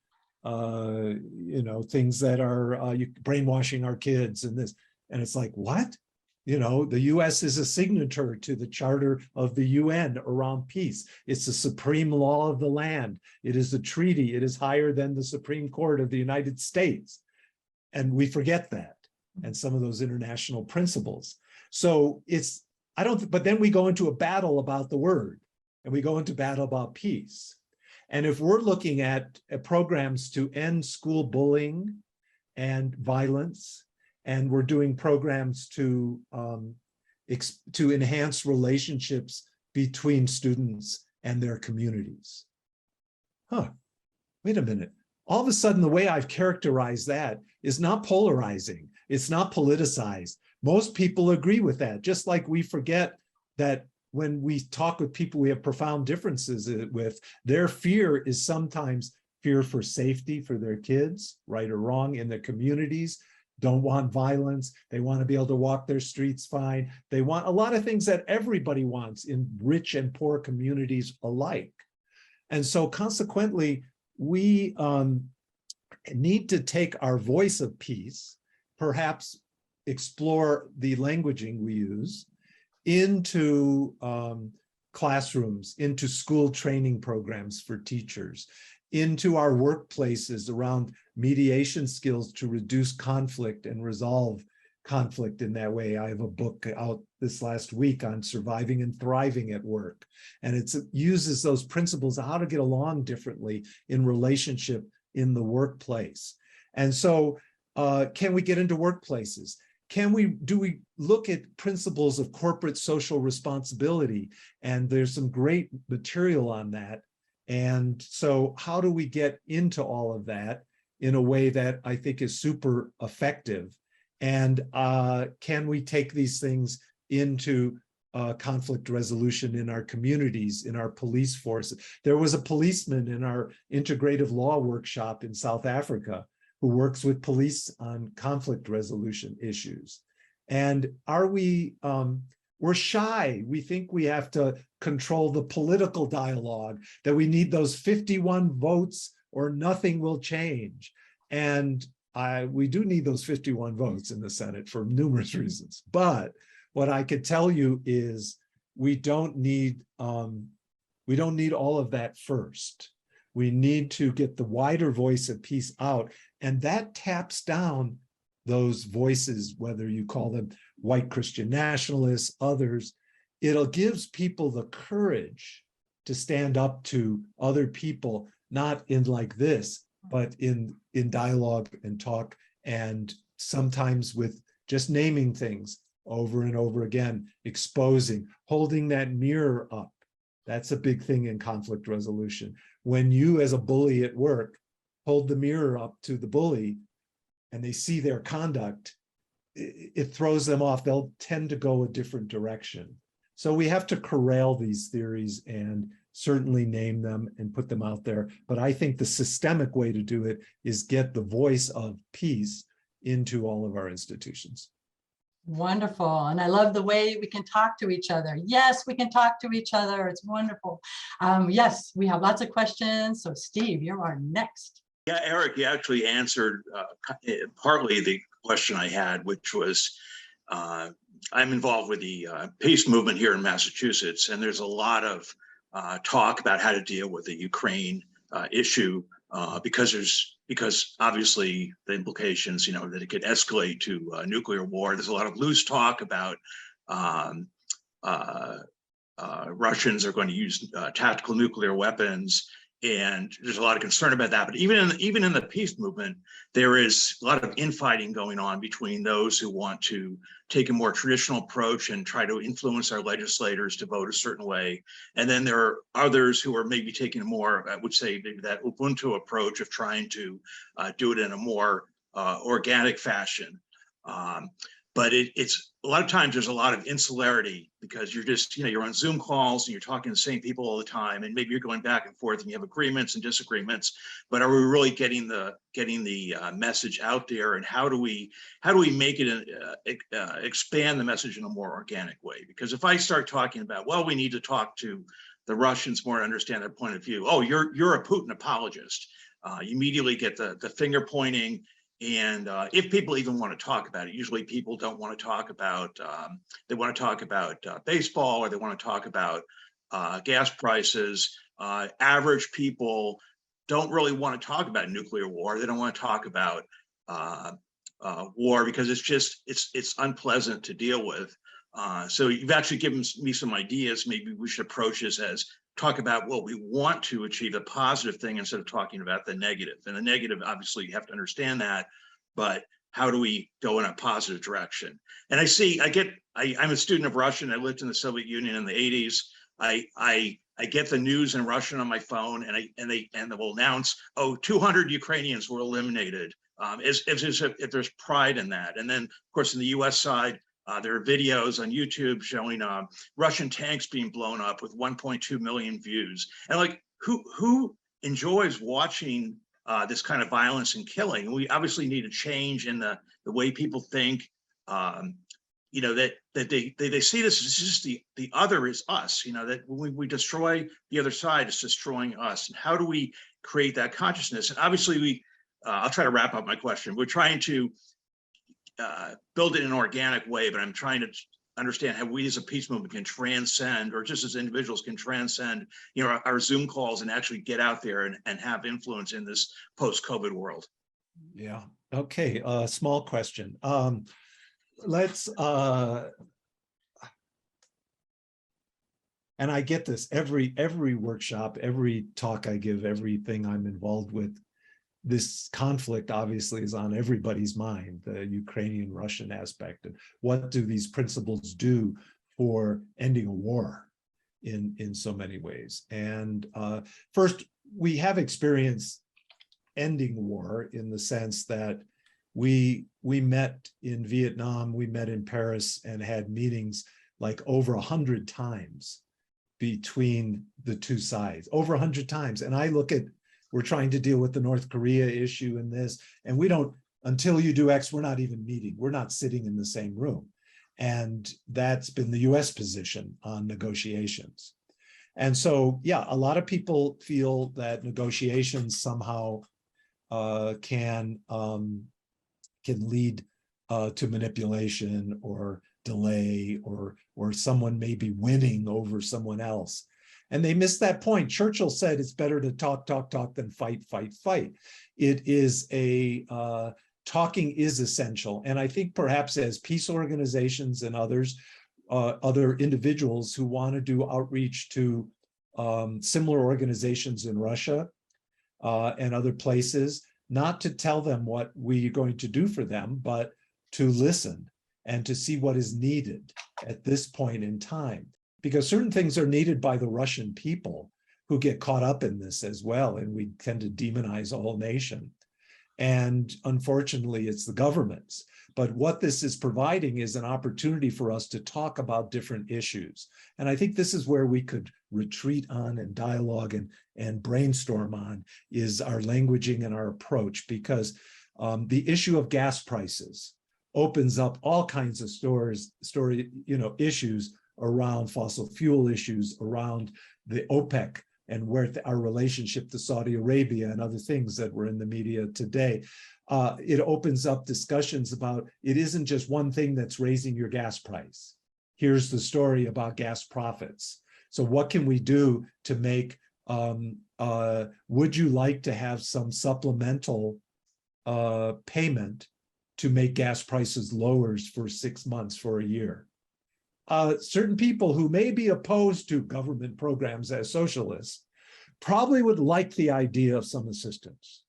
know, things that are brainwashing our kids and this. And it's like, what? You know, the US is a signatory to the Charter of the UN around peace. It's the supreme law of the land. It is a treaty. It is higher than the Supreme Court of the United States. And we forget that and some of those international principles. So it's, but then we go into a battle about the word and we go into battle about peace. And if we're looking at programs to end school bullying and violence, and we're doing programs to enhance relationships between students and their communities. Wait a minute. All of a sudden, the way I've characterized that is not polarizing. It's not politicized. Most people agree with that, just like we forget that when we talk with people we have profound differences with, their fear is sometimes fear for safety for their kids, right or wrong, in their communities. Don't want violence. They want to be able to walk their streets fine. They want a lot of things that everybody wants in rich and poor communities alike. And so consequently, we need to take our voice of peace, perhaps explore the languaging we use into classrooms, into school training programs for teachers, into our workplaces around mediation skills to reduce conflict and resolve conflict in that way. I have a book out this last week on surviving and thriving at work. And it uses those principles of how to get along differently in relationship in the workplace. And so can we get into workplaces? Do we look at principles of corporate social responsibility? And there's some great material on that. And so how do we get into all of that in a way that I think is super effective? And can we take these things into conflict resolution in our communities, in our police force? There was a policeman in our integrative law workshop in South Africa who works with police on conflict resolution issues. And we're shy. We think we have to control the political dialogue, that we need those 51 votes or nothing will change. And we do need those 51 votes in the Senate for numerous reasons. But what I could tell you is we don't need all of that first. We need to get the wider voice of peace out, and that taps down those voices, whether you call them white Christian nationalists, others. It gives people the courage to stand up to other people, not in like this, but in dialogue and talk, and sometimes with just naming things over and over again, exposing, holding that mirror up. That's a big thing in conflict resolution. When you, as a bully at work, hold the mirror up to the bully and they see their conduct, it throws them off. They'll tend to go a different direction. So we have to corral these theories and certainly name them and put them out there. But I think the systemic way to do it is get the voice of peace into all of our institutions. Wonderful. And I love the way we can talk to each other. Yes, we can talk to each other. It's wonderful. Yes, we have lots of questions. So Steve, you are next. Yeah, Eric, you actually answered partly the question I had, which was, I'm involved with the peace movement here in Massachusetts, and there's a lot of talk about how to deal with the Ukraine issue because obviously the implications, that it could escalate to nuclear war. There's a lot of loose talk about Russians are going to use tactical nuclear weapons, and there's a lot of concern about that. But even in the peace movement, there is a lot of infighting going on between those who want to take a more traditional approach and try to influence our legislators to vote a certain way. And then there are others who are maybe taking a more, I would say, maybe that Ubuntu approach of trying to do it in a more organic fashion. But it's a lot of times there's a lot of insularity because you're just, you're on Zoom calls and you're talking to the same people all the time, and maybe you're going back and forth and you have agreements and disagreements, but are we really getting the message out there? And how do we make it expand the message in a more organic way? Because if I start talking about, well, we need to talk to the Russians more to understand their point of view. Oh, you're a Putin apologist. You immediately get the finger pointing. And if people even want to talk about it, usually people don't want to talk about, they want to talk about baseball, or they want to talk about gas prices. Average people don't really want to talk about nuclear war. They don't want to talk about war because it's unpleasant to deal with. So you've actually given me some ideas. Maybe we should approach this as talk about what we want to achieve, a positive thing, instead of talking about the negative. And the negative, obviously, you have to understand that, but how do we go in a positive direction? And I'm a student of Russian. I lived in the Soviet Union in the 80s. I get the news in Russian on my phone, and they will announce, 200 Ukrainians were eliminated, as if there's pride in that. And then, of course, in the US side, there are videos on YouTube showing Russian tanks being blown up with 1.2 million views. And like, who enjoys watching this kind of violence and killing? We obviously need a change in the way people think. That they see this as just the other is us. That when we destroy the other side, it's destroying us. And how do we create that consciousness? And obviously, I'll try to wrap up my question. We're trying to build it in an organic way, but I'm trying to understand how we as a peace movement can transcend, or just as individuals can transcend, our Zoom calls and actually get out there and have influence in this post-COVID world. Yeah. Okay. Small question. and I get this every workshop, every talk I give, everything I'm involved with, this conflict obviously is on everybody's mind, the Ukrainian-Russian aspect, and what do these principles do for ending a war in so many ways. And first, we have experienced ending war in the sense that we met in Vietnam, we met in Paris and had meetings like over 100 times between the two sides, over 100 times. And I look at, we're trying to deal with the North Korea issue in this, and we don't, until you do X, we're not even meeting. We're not sitting in the same room. And that's been the US position on negotiations. And so, yeah, a lot of people feel that negotiations somehow can lead to manipulation or delay, or someone may be winning over someone else. And they missed that point. Churchill said it's better to talk than fight. It is talking is essential. And I think perhaps as peace organizations and others, other individuals who want to do outreach to similar organizations in Russia and other places, not to tell them what we're going to do for them, but to listen and to see what is needed at this point in time. Because certain things are needed by the Russian people who get caught up in this as well, and we tend to demonize a whole nation. And unfortunately, it's the governments. But what this is providing is an opportunity for us to talk about different issues. And I think this is where we could retreat on and dialogue and brainstorm on, is our languaging and our approach, because the issue of gas prices opens up all kinds of issues around fossil fuel issues, around the OPEC and where our relationship to Saudi Arabia and other things that were in the media today. It opens up discussions about, it isn't just one thing that's raising your gas price. Here's the story about gas profits. So what can we do to make, would you like to have some supplemental payment to make gas prices lower for 6 months, for a year? Certain people who may be opposed to government programs as socialists probably would like the idea of some assistance.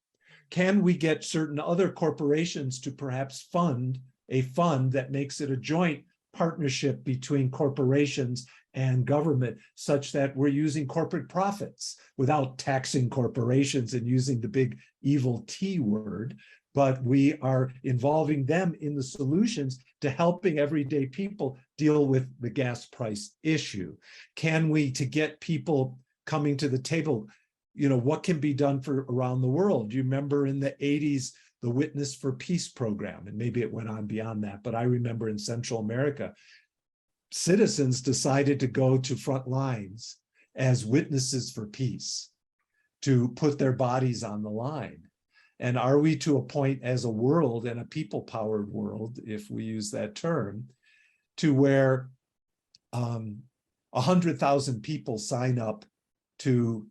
Can we get certain other corporations to perhaps fund a fund that makes it a joint partnership between corporations and government, such that we're using corporate profits without taxing corporations and using the big evil T word, but we are involving them in the solutions to helping everyday people deal with the gas price issue? Can we, to get people coming to the table, what can be done for around the world? Do you remember in the 80s, the Witness for Peace program, and maybe it went on beyond that, but I remember in Central America, citizens decided to go to front lines as witnesses for peace, to put their bodies on the line. And are we to a point as a world, and a people-powered world, if we use that term, to where 100,000 people sign up to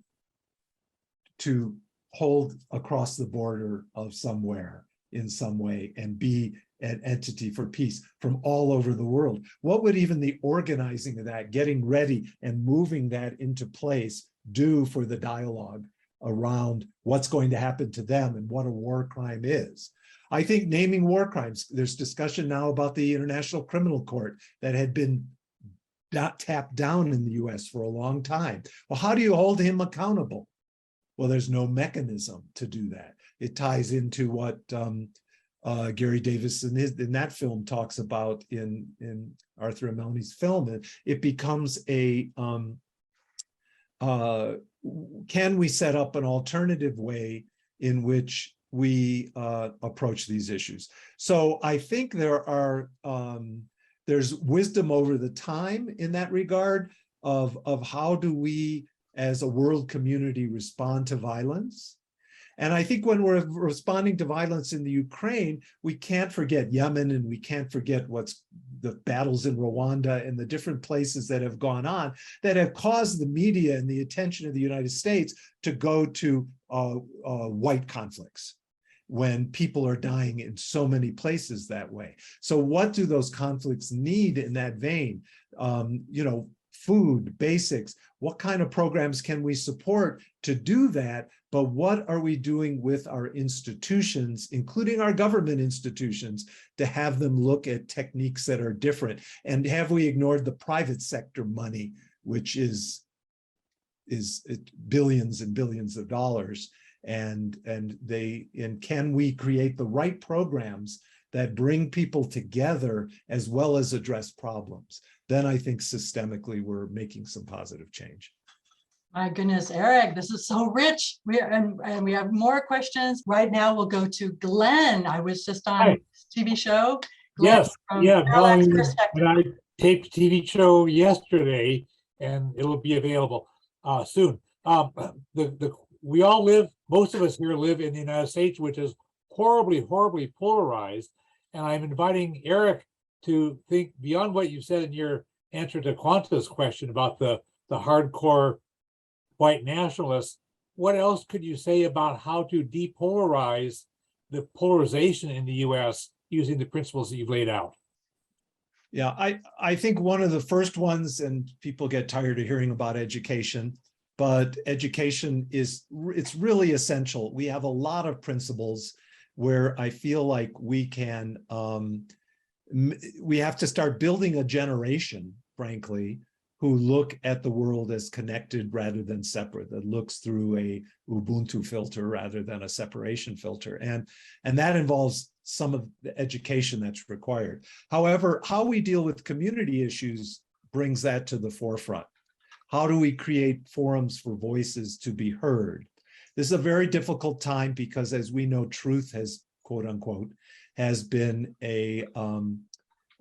hold across the border of somewhere in some way and be an entity for peace from all over the world? What would even the organizing of that, getting ready and moving that into place, do for the dialogue around what's going to happen to them and what a war crime is? I think naming war crimes, there's discussion now about the International Criminal Court that had been not tapped down in the US for a long time. Well, how do you hold him accountable? Well, there's no mechanism to do that. It ties into what Gary Davis in that film talks about in Arthur and Melanie's film. It becomes a, can we set up an alternative way in which we approach these issues? So I think there's wisdom over the time in that regard of how do we as a world community respond to violence. And I think when we're responding to violence in the Ukraine, we can't forget Yemen, and we can't forget what's the battles in Rwanda and the different places that have gone on that have caused the media and the attention of the United States to go to white conflicts. when people are dying in so many places that way. So what do those conflicts need in that vein? Food, basics, what kind of programs can we support to do that? But what are we doing with our institutions, including our government institutions, to have them look at techniques that are different? And have we ignored the private sector money, which is billions and billions of dollars? And can we create the right programs that bring people together as well as address problems? Then I think systemically we're making some positive change. My goodness, Eric, this is so rich. We have more questions. Right now we'll go to Glenn. I was just on a TV show. Glenn, yes, and I taped TV show yesterday, and it'll be available soon. We all live, most of us here live in the United States, which is horribly polarized. And I'm inviting Eric to think beyond what you said in your answer to Quanta's question about the hardcore white nationalists. What else could you say about how to depolarize the polarization in the US using the principles that you've laid out? Yeah, I think one of the first ones, and people get tired of hearing about education, but education it's really essential. We have a lot of principles where I feel like we can, we have to start building a generation, frankly, who look at the world as connected rather than separate, that looks through a Ubuntu filter rather than a separation filter. And that involves some of the education that's required. However, how we deal with community issues brings that to the forefront. How do we create forums for voices to be heard? This is a very difficult time because, as we know, truth has, quote unquote, has been a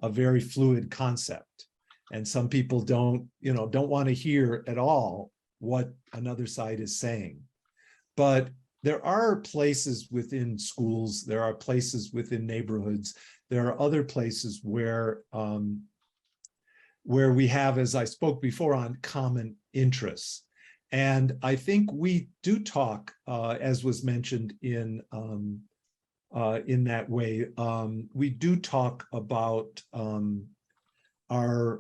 very fluid concept. And some people don't want to hear at all what another side is saying. But there are places within schools, there are places within neighborhoods, there are other places where we have, as I spoke before, on common interests. And I think we do talk, as was mentioned in that way, we do talk about our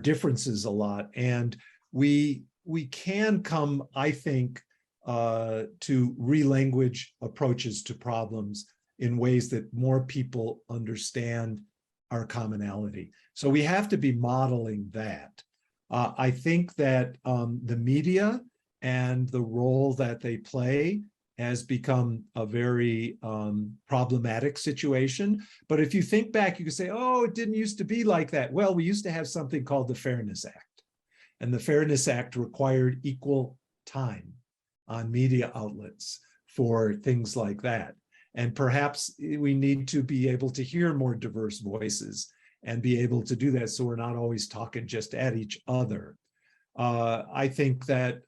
differences a lot, and we can come, I think, to relanguage approaches to problems in ways that more people understand our commonality. So we have to be modeling that. I think that the media and the role that they play has become a very problematic situation. But if you think back, you can say, oh, it didn't used to be like that. Well, we used to have something called the Fairness Act. And the Fairness Act required equal time on media outlets for things like that. And perhaps we need to be able to hear more diverse voices and be able to do that so we're not always talking just at each other. I think that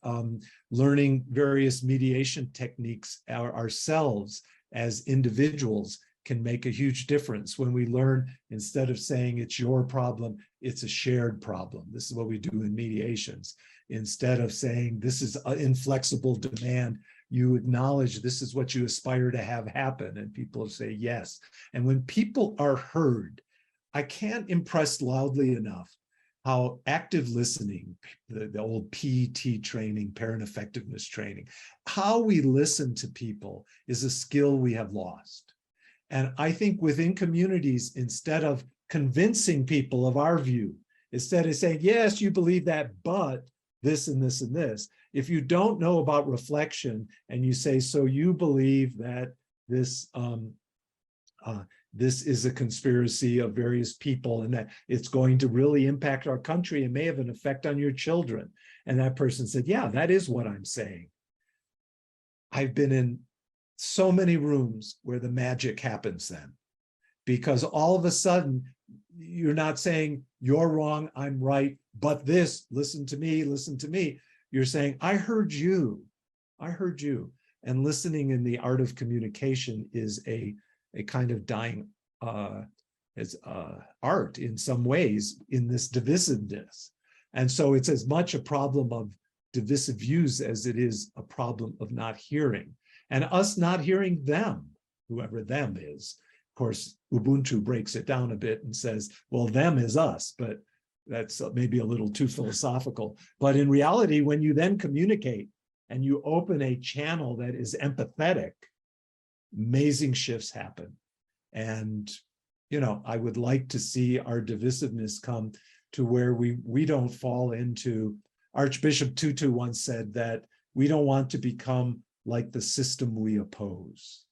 learning various mediation techniques ourselves as individuals can make a huge difference when we learn, instead of saying it's your problem, it's a shared problem. This is what we do in mediations. Instead of saying this is an inflexible demand, you acknowledge this is what you aspire to have happen, and people say yes. And when people are heard, I can't impress loudly enough how active listening, the old PET training, parent effectiveness training, how we listen to people is a skill we have lost. And I think within communities, instead of convincing people of our view, instead of saying, yes, you believe that, but this and this and this, if you don't know about reflection and you say, so you believe that this is a conspiracy of various people and that it's going to really impact our country and may have an effect on your children. And that person said, yeah, that is what I'm saying. I've been in so many rooms where the magic happens then, because all of a sudden you're not saying you're wrong, I'm right, but this, listen to me, listen to me. You're saying, I heard you, I heard you. And listening in the art of communication is a kind of dying art in some ways in this divisiveness. And so it's as much a problem of divisive views as it is a problem of not hearing. and us not hearing them, whoever them is. Of course, Ubuntu breaks it down a bit and says, well, them is us, but that's maybe a little too philosophical. But in reality, when you then communicate and you open a channel that is empathetic, amazing shifts happen. And, you know, I would like to see our divisiveness come to where we don't fall into, Archbishop Tutu once said that we don't want to become like the system we oppose.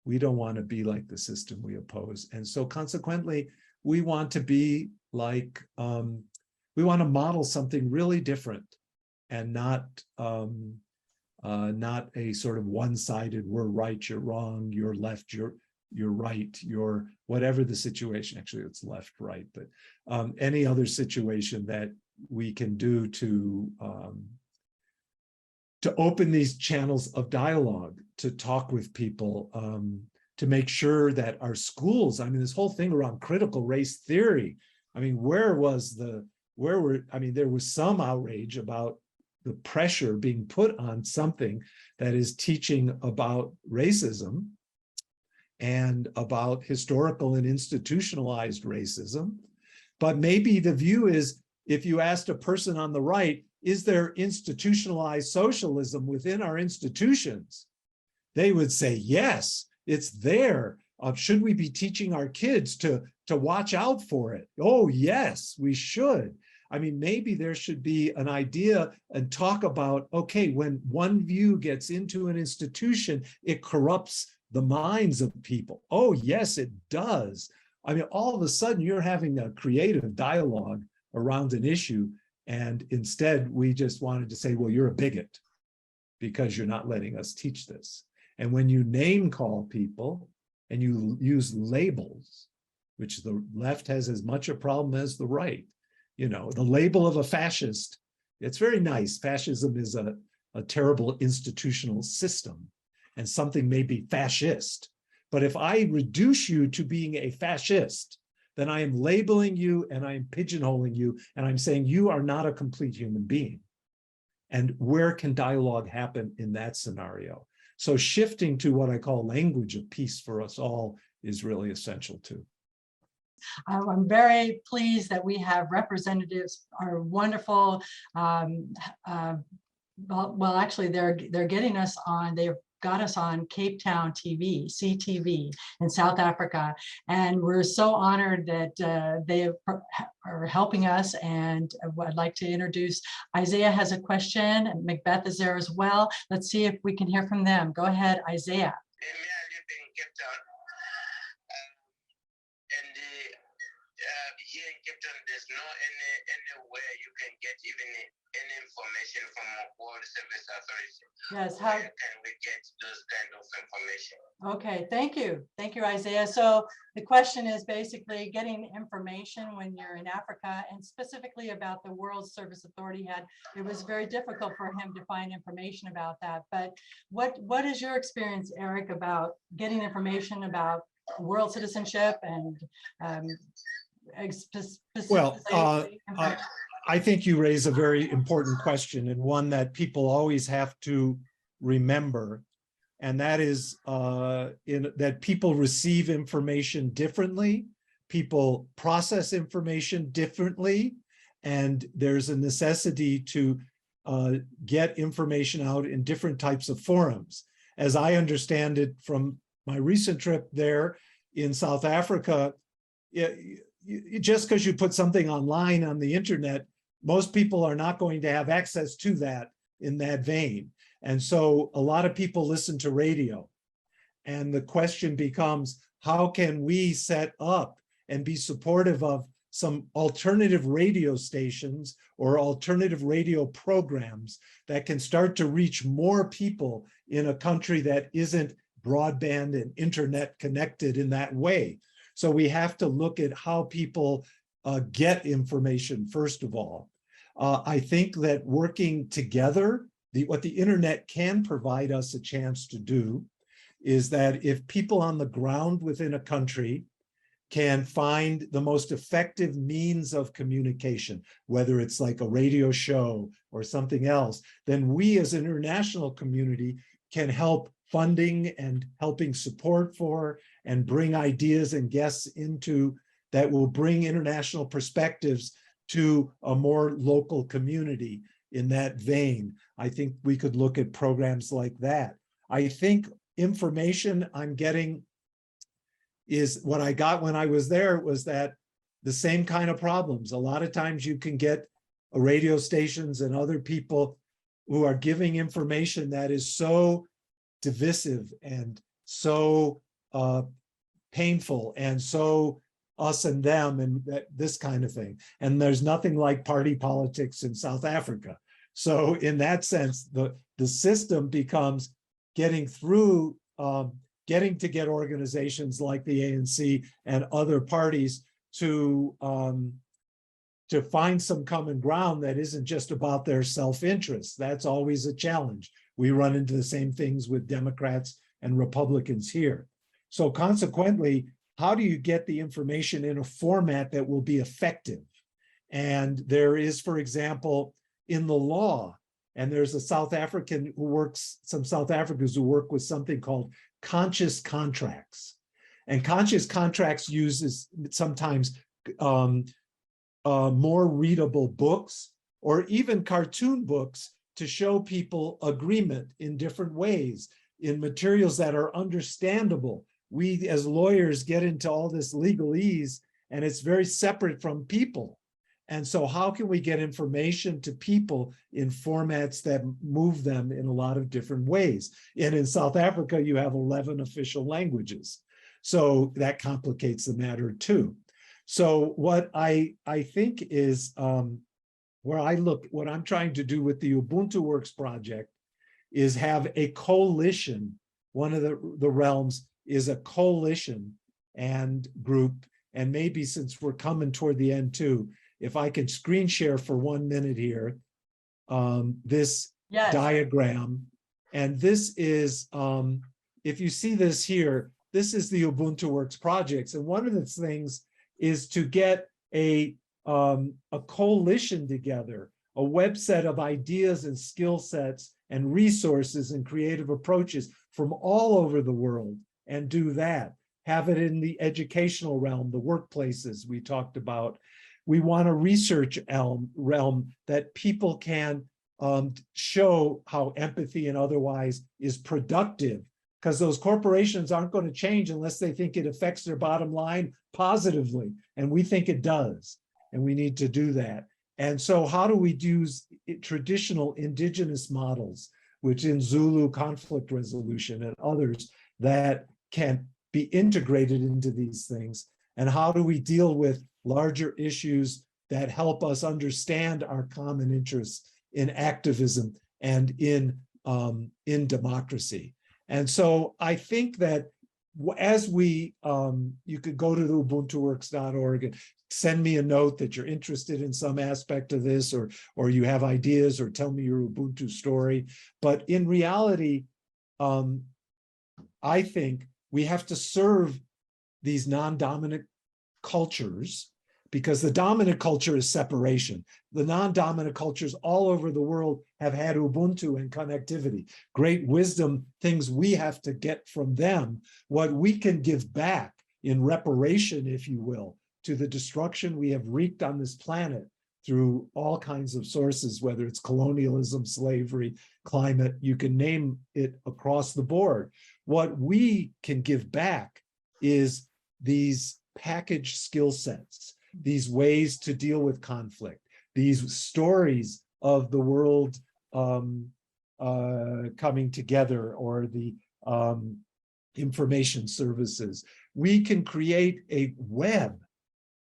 We don't want to be like the system we oppose. And so consequently, we want to be like, we want to model something really different and not a sort of one-sided, we're right, you're wrong, you're left, you're right, you're whatever the situation, actually it's left, right, but any other situation that we can do to open these channels of dialogue, to talk with people, to make sure that our schools, I mean, this whole thing around critical race theory, I mean, there was some outrage about the pressure being put on something that is teaching about racism and about historical and institutionalized racism. But maybe the view is, if you asked a person on the right, is there institutionalized socialism within our institutions? They would say, yes, it's there. Should we be teaching our kids to watch out for it? Oh, yes, we should. I mean, maybe there should be an idea and talk about, okay, when one view gets into an institution, it corrupts the minds of people. Oh, yes, it does. I mean, all of a sudden you're having a creative dialogue around an issue, and instead we just wanted to say, well, you're a bigot because you're not letting us teach this. And when you name call people and you use labels, which the left has as much a problem as the right, you know, the label of a fascist, it's very nice. Fascism is a terrible institutional system, and something may be fascist. But if I reduce you to being a fascist, then I am labeling you and I am pigeonholing you, and I'm saying you are not a complete human being. And where can dialogue happen in that scenario? So shifting to what I call language of peace for us all is really essential too. I'm very pleased that we have representatives, are wonderful. Well, actually, they're getting us on. They've got us on Cape Town TV, CTV in South Africa, and we're so honored that they are helping us. And I'd like to introduce Isaiah has a question, and Macbeth is there as well. Let's see if we can hear from them. Go ahead, Isaiah. I live in Cape Town. Here in Cape Town, there's no anywhere you can get even any information from World Service Authority. Yes, how can we get those kind of information? Okay, thank you. Thank you, Isaiah. So the question is basically getting information when you're in Africa, and specifically about the World Service Authority it was very difficult for him to find information about that. But what is your experience, Eric, about getting information about world citizenship and well, I think you raise a very important question, and one that people always have to remember, and that is that people receive information differently, people process information differently, and there's a necessity to get information out in different types of forums. As I understand it from my recent trip there in South Africa, just because you put something online on the internet, most people are not going to have access to that in that vein. And so a lot of people listen to radio. And the question becomes, how can we set up and be supportive of some alternative radio stations or alternative radio programs that can start to reach more people in a country that isn't broadband and internet connected in that way? So we have to look at how people get information, first of all. I think that working together, what the internet can provide us a chance to do is that if people on the ground within a country can find the most effective means of communication, whether it's like a radio show or something else, then we as an international community can help funding and helping support for and bring ideas and guests into that will bring international perspectives to a more local community in that vein. I think we could look at programs like that. I think information I'm getting is what I got when I was there was that the same kind of problems. A lot of times you can get radio stations and other people who are giving information that is so divisive and so painful and so us and them and this kind of thing. And there's nothing like party politics in South Africa. So in that sense, the system becomes getting through, getting to get organizations like the ANC and other parties to find some common ground that isn't just about their self-interest. That's always a challenge. We run into the same things with Democrats and Republicans here. So consequently, how do you get the information in a format that will be effective? And there is, for example, in the law, and there's a South African who works, some South Africans who work with something called conscious contracts. And conscious contracts uses sometimes more readable books or even cartoon books to show people agreement in different ways, in materials that are understandable. We as lawyers get into all this legalese and it's very separate from people. And so how can we get information to people in formats that move them in a lot of different ways? And in South Africa, you have 11 official languages. So that complicates the matter too. So what I think is where I look, what I'm trying to do with the Ubuntu Works project is have a coalition. One of the realms is a coalition and group. And maybe since we're coming toward the end too, if I can screen share for 1 minute here, this diagram. And this is, if you see this here, this is the Ubuntu Works projects. And one of the things is to get a coalition together, a website of ideas and skill sets and resources and creative approaches from all over the world and do that. Have it in the educational realm, the workplaces we talked about. We want a research realm that people can show how empathy and otherwise is productive, because those corporations aren't going to change unless they think it affects their bottom line positively. And we think it does. And we need to do that. And so how do we use traditional indigenous models, which in Zulu conflict resolution and others that can be integrated into these things? And how do we deal with larger issues that help us understand our common interests in activism and in democracy? And so I think that as we, you could go to the ubuntuworks.org and send me a note that you're interested in some aspect of this, or you have ideas, or tell me your Ubuntu story. But in reality, I think we have to serve these non-dominant cultures, because the dominant culture is separation. The non-dominant cultures all over the world have had Ubuntu and connectivity, great wisdom, things we have to get from them, what we can give back in reparation, if you will, to the destruction we have wreaked on this planet through all kinds of sources, whether it's colonialism, slavery, climate, you can name it across the board. What we can give back is these packaged skill sets, these ways to deal with conflict, these stories of the world coming together, or the information services. We can create a web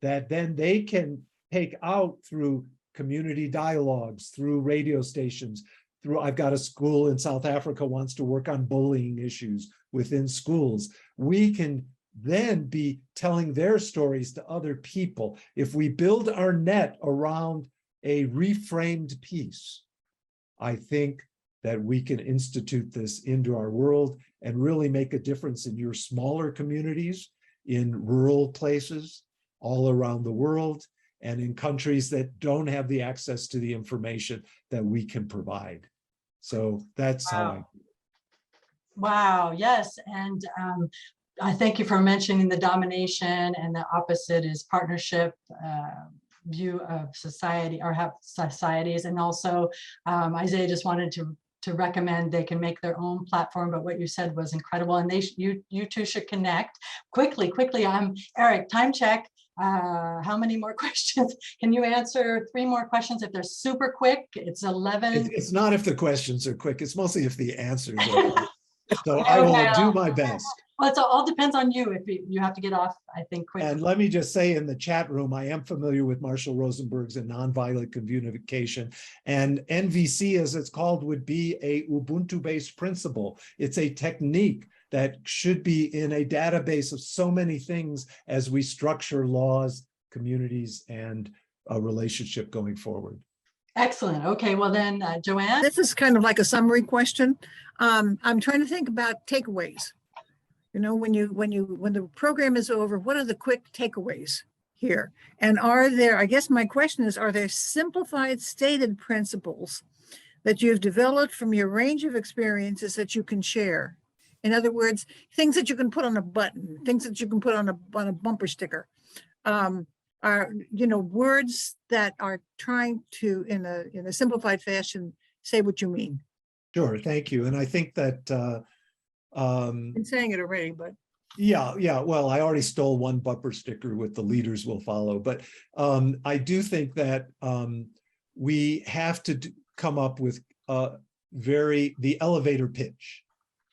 that then they can take out through community dialogues, through radio stations, through, I've got a school in South Africa wants to work on bullying issues within schools. We can then be telling their stories to other people. If we build our net around a reframed piece, I think that we can institute this into our world and really make a difference in your smaller communities, in rural places all around the world, and in countries that don't have the access to the information that we can provide. So that's how I. Wow, yes. And I thank you for mentioning the domination, and the opposite is partnership view of society, or have societies. And also Isaiah just wanted to recommend they can make their own platform, but what you said was incredible, and you two should connect quickly. I'm Eric, time check. How many more questions? Can you answer 3 more questions if they're super quick? It's 11. It's not if the questions are quick, it's mostly if the answers are quick. So I will do my best. Well, it all depends on you if you have to get off, I think, quickly. And let me just say in the chat room, I am familiar with Marshall Rosenberg's and nonviolent communication. And NVC, as it's called, would be a Ubuntu-based principle. It's a technique that should be in a database of so many things as we structure laws, communities, and a relationship going forward. Excellent. Okay, well then, Joanne? This is kind of like a summary question. I'm trying to think about takeaways. You know, when the program is over, what are the quick takeaways here? And are there, I guess my question is, are there simplified stated principles that you've developed from your range of experiences that you can share? In other words, things that you can put on a button, things that you can put on a bumper sticker, are, you know, words that are trying to, in a simplified fashion, say what you mean. Sure, thank you. And I think that I've been saying it already, but yeah. Well, I already stole one bumper sticker with "the leaders will follow," but I do think that we have to come up with the elevator pitch.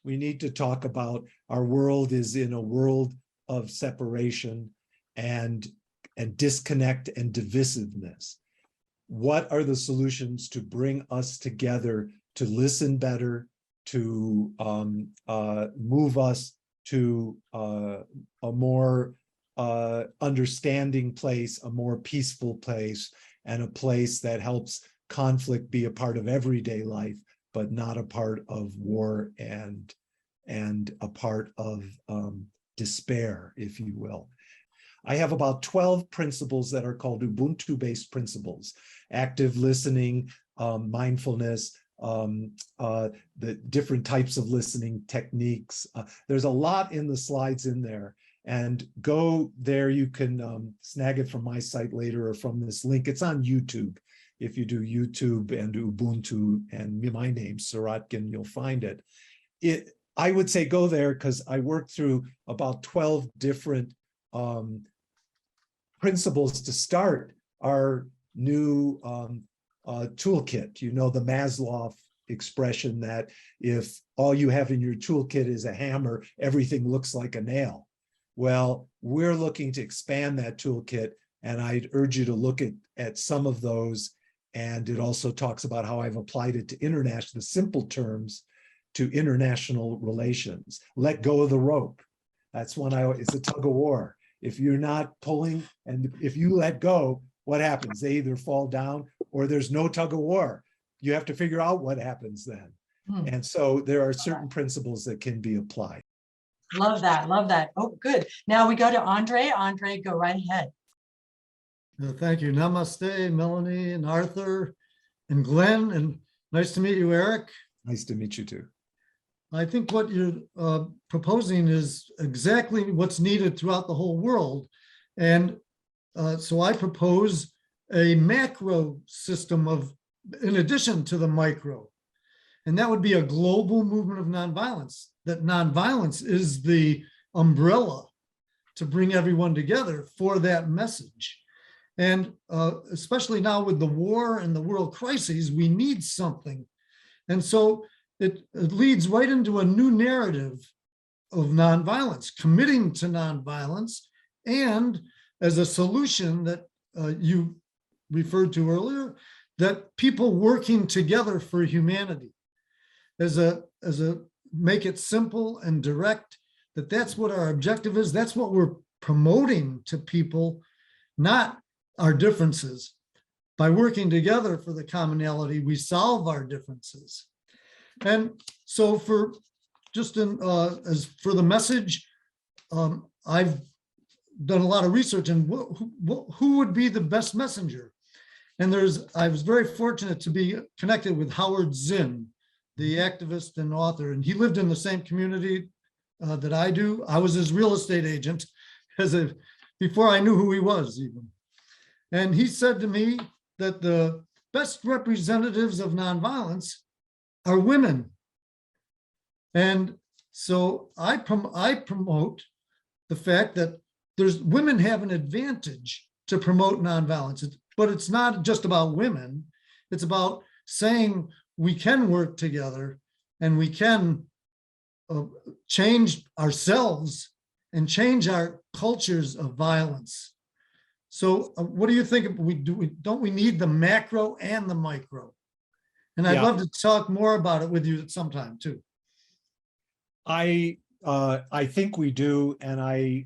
We need to talk about our world is in a world of separation and disconnect and divisiveness. What are the solutions to bring us together, to listen better, to move us to a more understanding place, a more peaceful place, and a place that helps conflict be a part of everyday life, but not a part of war and a part of despair, if you will. I have about 12 principles that are called Ubuntu-based principles: active listening, mindfulness, the different types of listening techniques. There's a lot in the slides in there, and go there. You can snag it from my site later or from this link. It's on YouTube. If you do YouTube and Ubuntu and my name, Sirotkin, you'll find it. I would say go there because I worked through about 12 different principles to start our new toolkit. You know, the Maslow expression that if all you have in your toolkit is a hammer, everything looks like a nail. Well, we're looking to expand that toolkit, and I'd urge you to look at some of those. And it also talks about how I've applied it to the simple terms to international relations. Let go of the rope. That's when it's a tug of war. If you're not pulling, and if you let go, what happens? They either fall down or there's no tug of war. You have to figure out what happens then. And so there are certain principles that can be applied. Love that, love that. Oh, good. Now we go to Andre. Andre, go right ahead. Thank you. Namaste, Melanie and Arthur and Glenn, and nice to meet you, Eric. Nice to meet you too. I think what you're proposing is exactly what's needed throughout the whole world. And so I propose a macro system in addition to the micro. And that would be a global movement of nonviolence, that nonviolence is the umbrella to bring everyone together for that message. And especially now with the war and the world crises, we need something. And so it leads right into a new narrative of nonviolence, committing to nonviolence, and as a solution that you referred to earlier, that people working together for humanity, as a make it simple and direct, that's what our objective is. That's what we're promoting to people, not our differences. By working together for the commonality, we solve our differences. And so for as for the message, I've done a lot of research on who would be the best messenger. And I was very fortunate to be connected with Howard Zinn, the activist and author, and he lived in the same community that I do. I was his real estate agent before I knew who he was even. And he said to me that the best representatives of nonviolence are women. And so I promote the fact that women have an advantage to promote nonviolence, but it's not just about women. It's about saying we can work together and we can change ourselves and change our cultures of violence. So what do you think? Don't we need the macro and the micro? And I'd love to talk more about it with you at some time too. I think we do, and I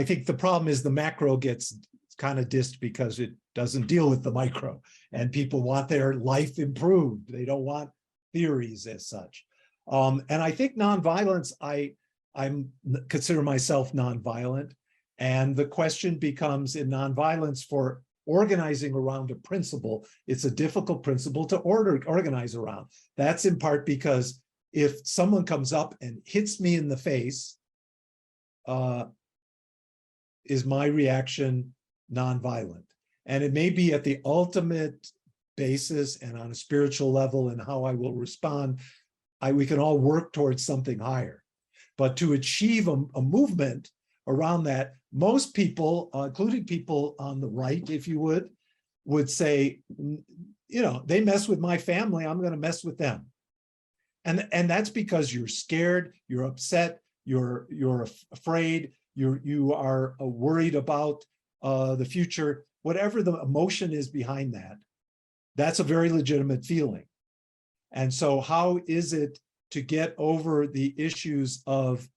think the problem is the macro gets kind of dissed because it doesn't deal with the micro, and people want their life improved. They don't want theories as such. And I think nonviolence, I consider myself nonviolent, and the question becomes in nonviolence for organizing around a principle. It's a difficult principle to organize around. That's in part because if someone comes up and hits me in the face, is my reaction nonviolent? And it may be at the ultimate basis and on a spiritual level and how I will respond, we can all work towards something higher. But to achieve a movement around that, most people, including people on the right, if you would say, they mess with my family, I'm going to mess with them. And that's because you're scared, you're upset, you're afraid, you are worried about the future, whatever the emotion is behind that. That's a very legitimate feeling. And so how is it to get over the issues of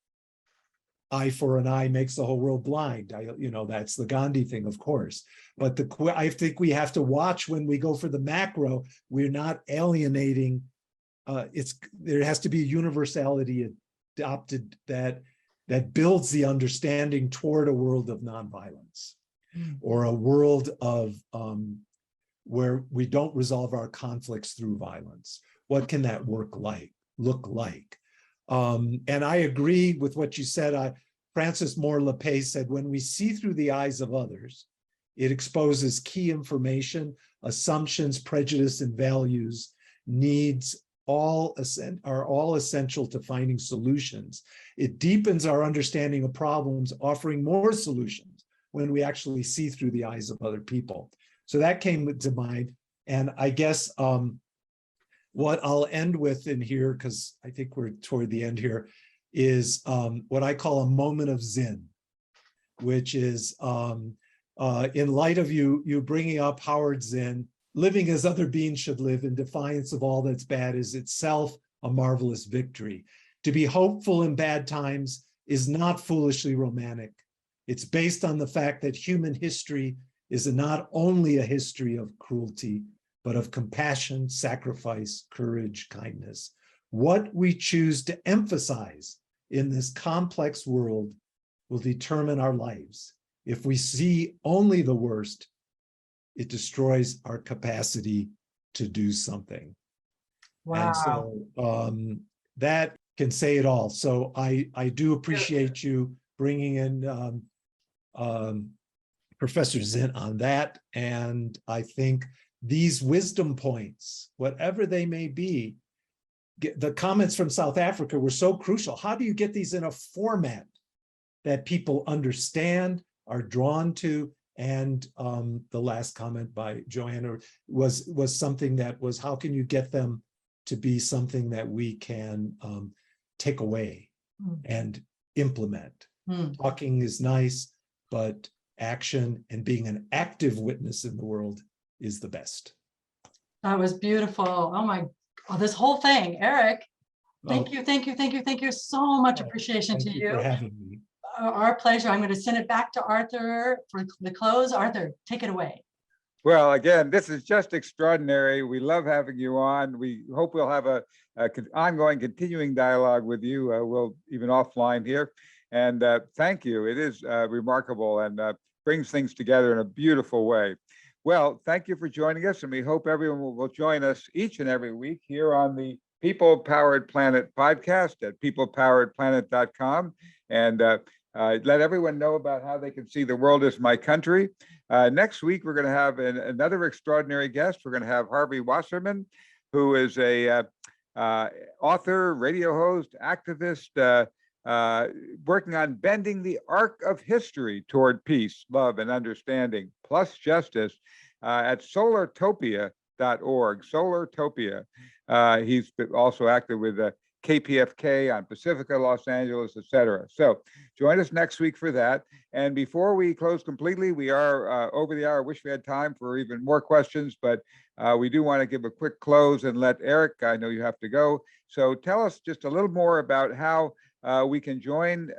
eye for an eye makes the whole world blind? That's the Gandhi thing, of course. But I think we have to watch when we go for the macro, we're not alienating. There has to be a universality adopted that builds the understanding toward a world of nonviolence, or a world of where we don't resolve our conflicts through violence. What can that look like? And I agree with what you said. Francis Moore Lappé said, when we see through the eyes of others, it exposes key information, assumptions, prejudice, and values, needs, are all essential to finding solutions. It deepens our understanding of problems, offering more solutions when we actually see through the eyes of other people. So that came to mind. And I guess what I'll end with in here, because I think we're toward the end here, is what I call a moment of Zen, which is in light of you bringing up Howard Zinn, living as other beings should live in defiance of all that's bad is itself a marvelous victory. To be hopeful in bad times is not foolishly romantic. It's based on the fact that human history is not only a history of cruelty, but of compassion, sacrifice, courage, kindness. What we choose to emphasize in this complex world will determine our lives. If we see only the worst, it destroys our capacity to do something. Wow. And so that can say it all. So I do appreciate you bringing in Professor Zinn on that. And I think these wisdom points, whatever they may be, the comments from South Africa were so crucial. How do you get these in a format that people understand, are drawn to? And the last comment by Joanna was something that was, how can you get them to be something that we can take away and implement? Talking is nice, but action and being an active witness in the world is the best. That was beautiful. Oh my, this whole thing, Eric. Thank you so much. Appreciation to you. For having me. Our pleasure. I'm going to send it back to Arthur for the close. Arthur, take it away. Well, again, this is just extraordinary. We love having you on. We hope we'll have a ongoing, continuing dialogue with you. We'll even offline here. And thank you. It is remarkable and brings things together in a beautiful way. Well, thank you for joining us, and we hope everyone will join us each and every week here on the People Powered Planet podcast at peoplepoweredplanet.com, and let everyone know about how they can see The World Is My Country. Next week, we're going to have another extraordinary guest. We're going to have Harvey Wasserman, who is a author, radio host, activist, working on bending the arc of history toward peace, love, and understanding, plus justice, at solartopia.org. Solartopia. He's also active with KPFK on Pacifica, Los Angeles, etc. So join us next week for that. And before we close completely, we are over the hour. I wish we had time for even more questions, but we do want to give a quick close and let Eric, I know you have to go. So tell us just a little more about how we can join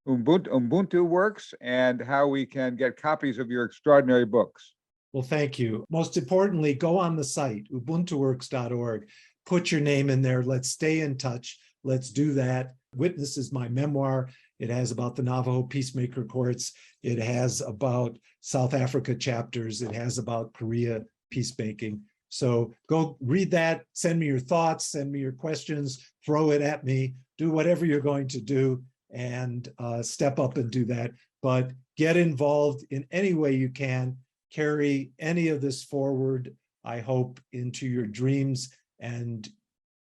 Ubuntu Works and how we can get copies of your extraordinary books. Well, thank you. Most importantly, go on the site, ubuntuworks.org. Put your name in there. Let's stay in touch. Let's do that. Witness is my memoir. It has about the Navajo peacemaker courts. It has about South Africa chapters. It has about Korea peacemaking. So go read that. Send me your thoughts. Send me your questions. Throw it at me. Do whatever you're going to do and step up and do that. But get involved in any way you can. Carry any of this forward, I hope, into your dreams and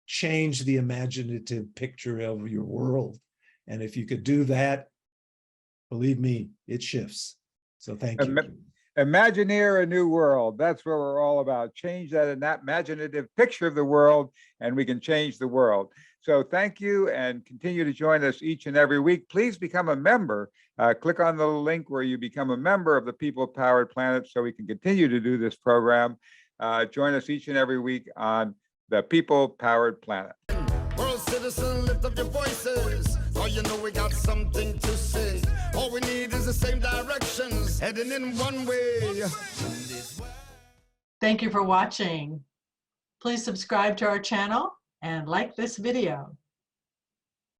change the imaginative picture of your world. And if you could do that, believe me, it shifts. So thank you. Imagineer a new world. That's what we're all about. Change that imaginative picture of the world, and we can change the world. So thank you, and continue to join us each and every week. Please become a member. Click on the link where you become a member of the People Powered Planet so we can continue to do this program. Join us each and every week on the People Powered Planet. World citizen, lift up your voices. Oh, you know we got something to say. All we need is the same directions, heading in one way. Thank you for watching. Please subscribe to our channel and like this video.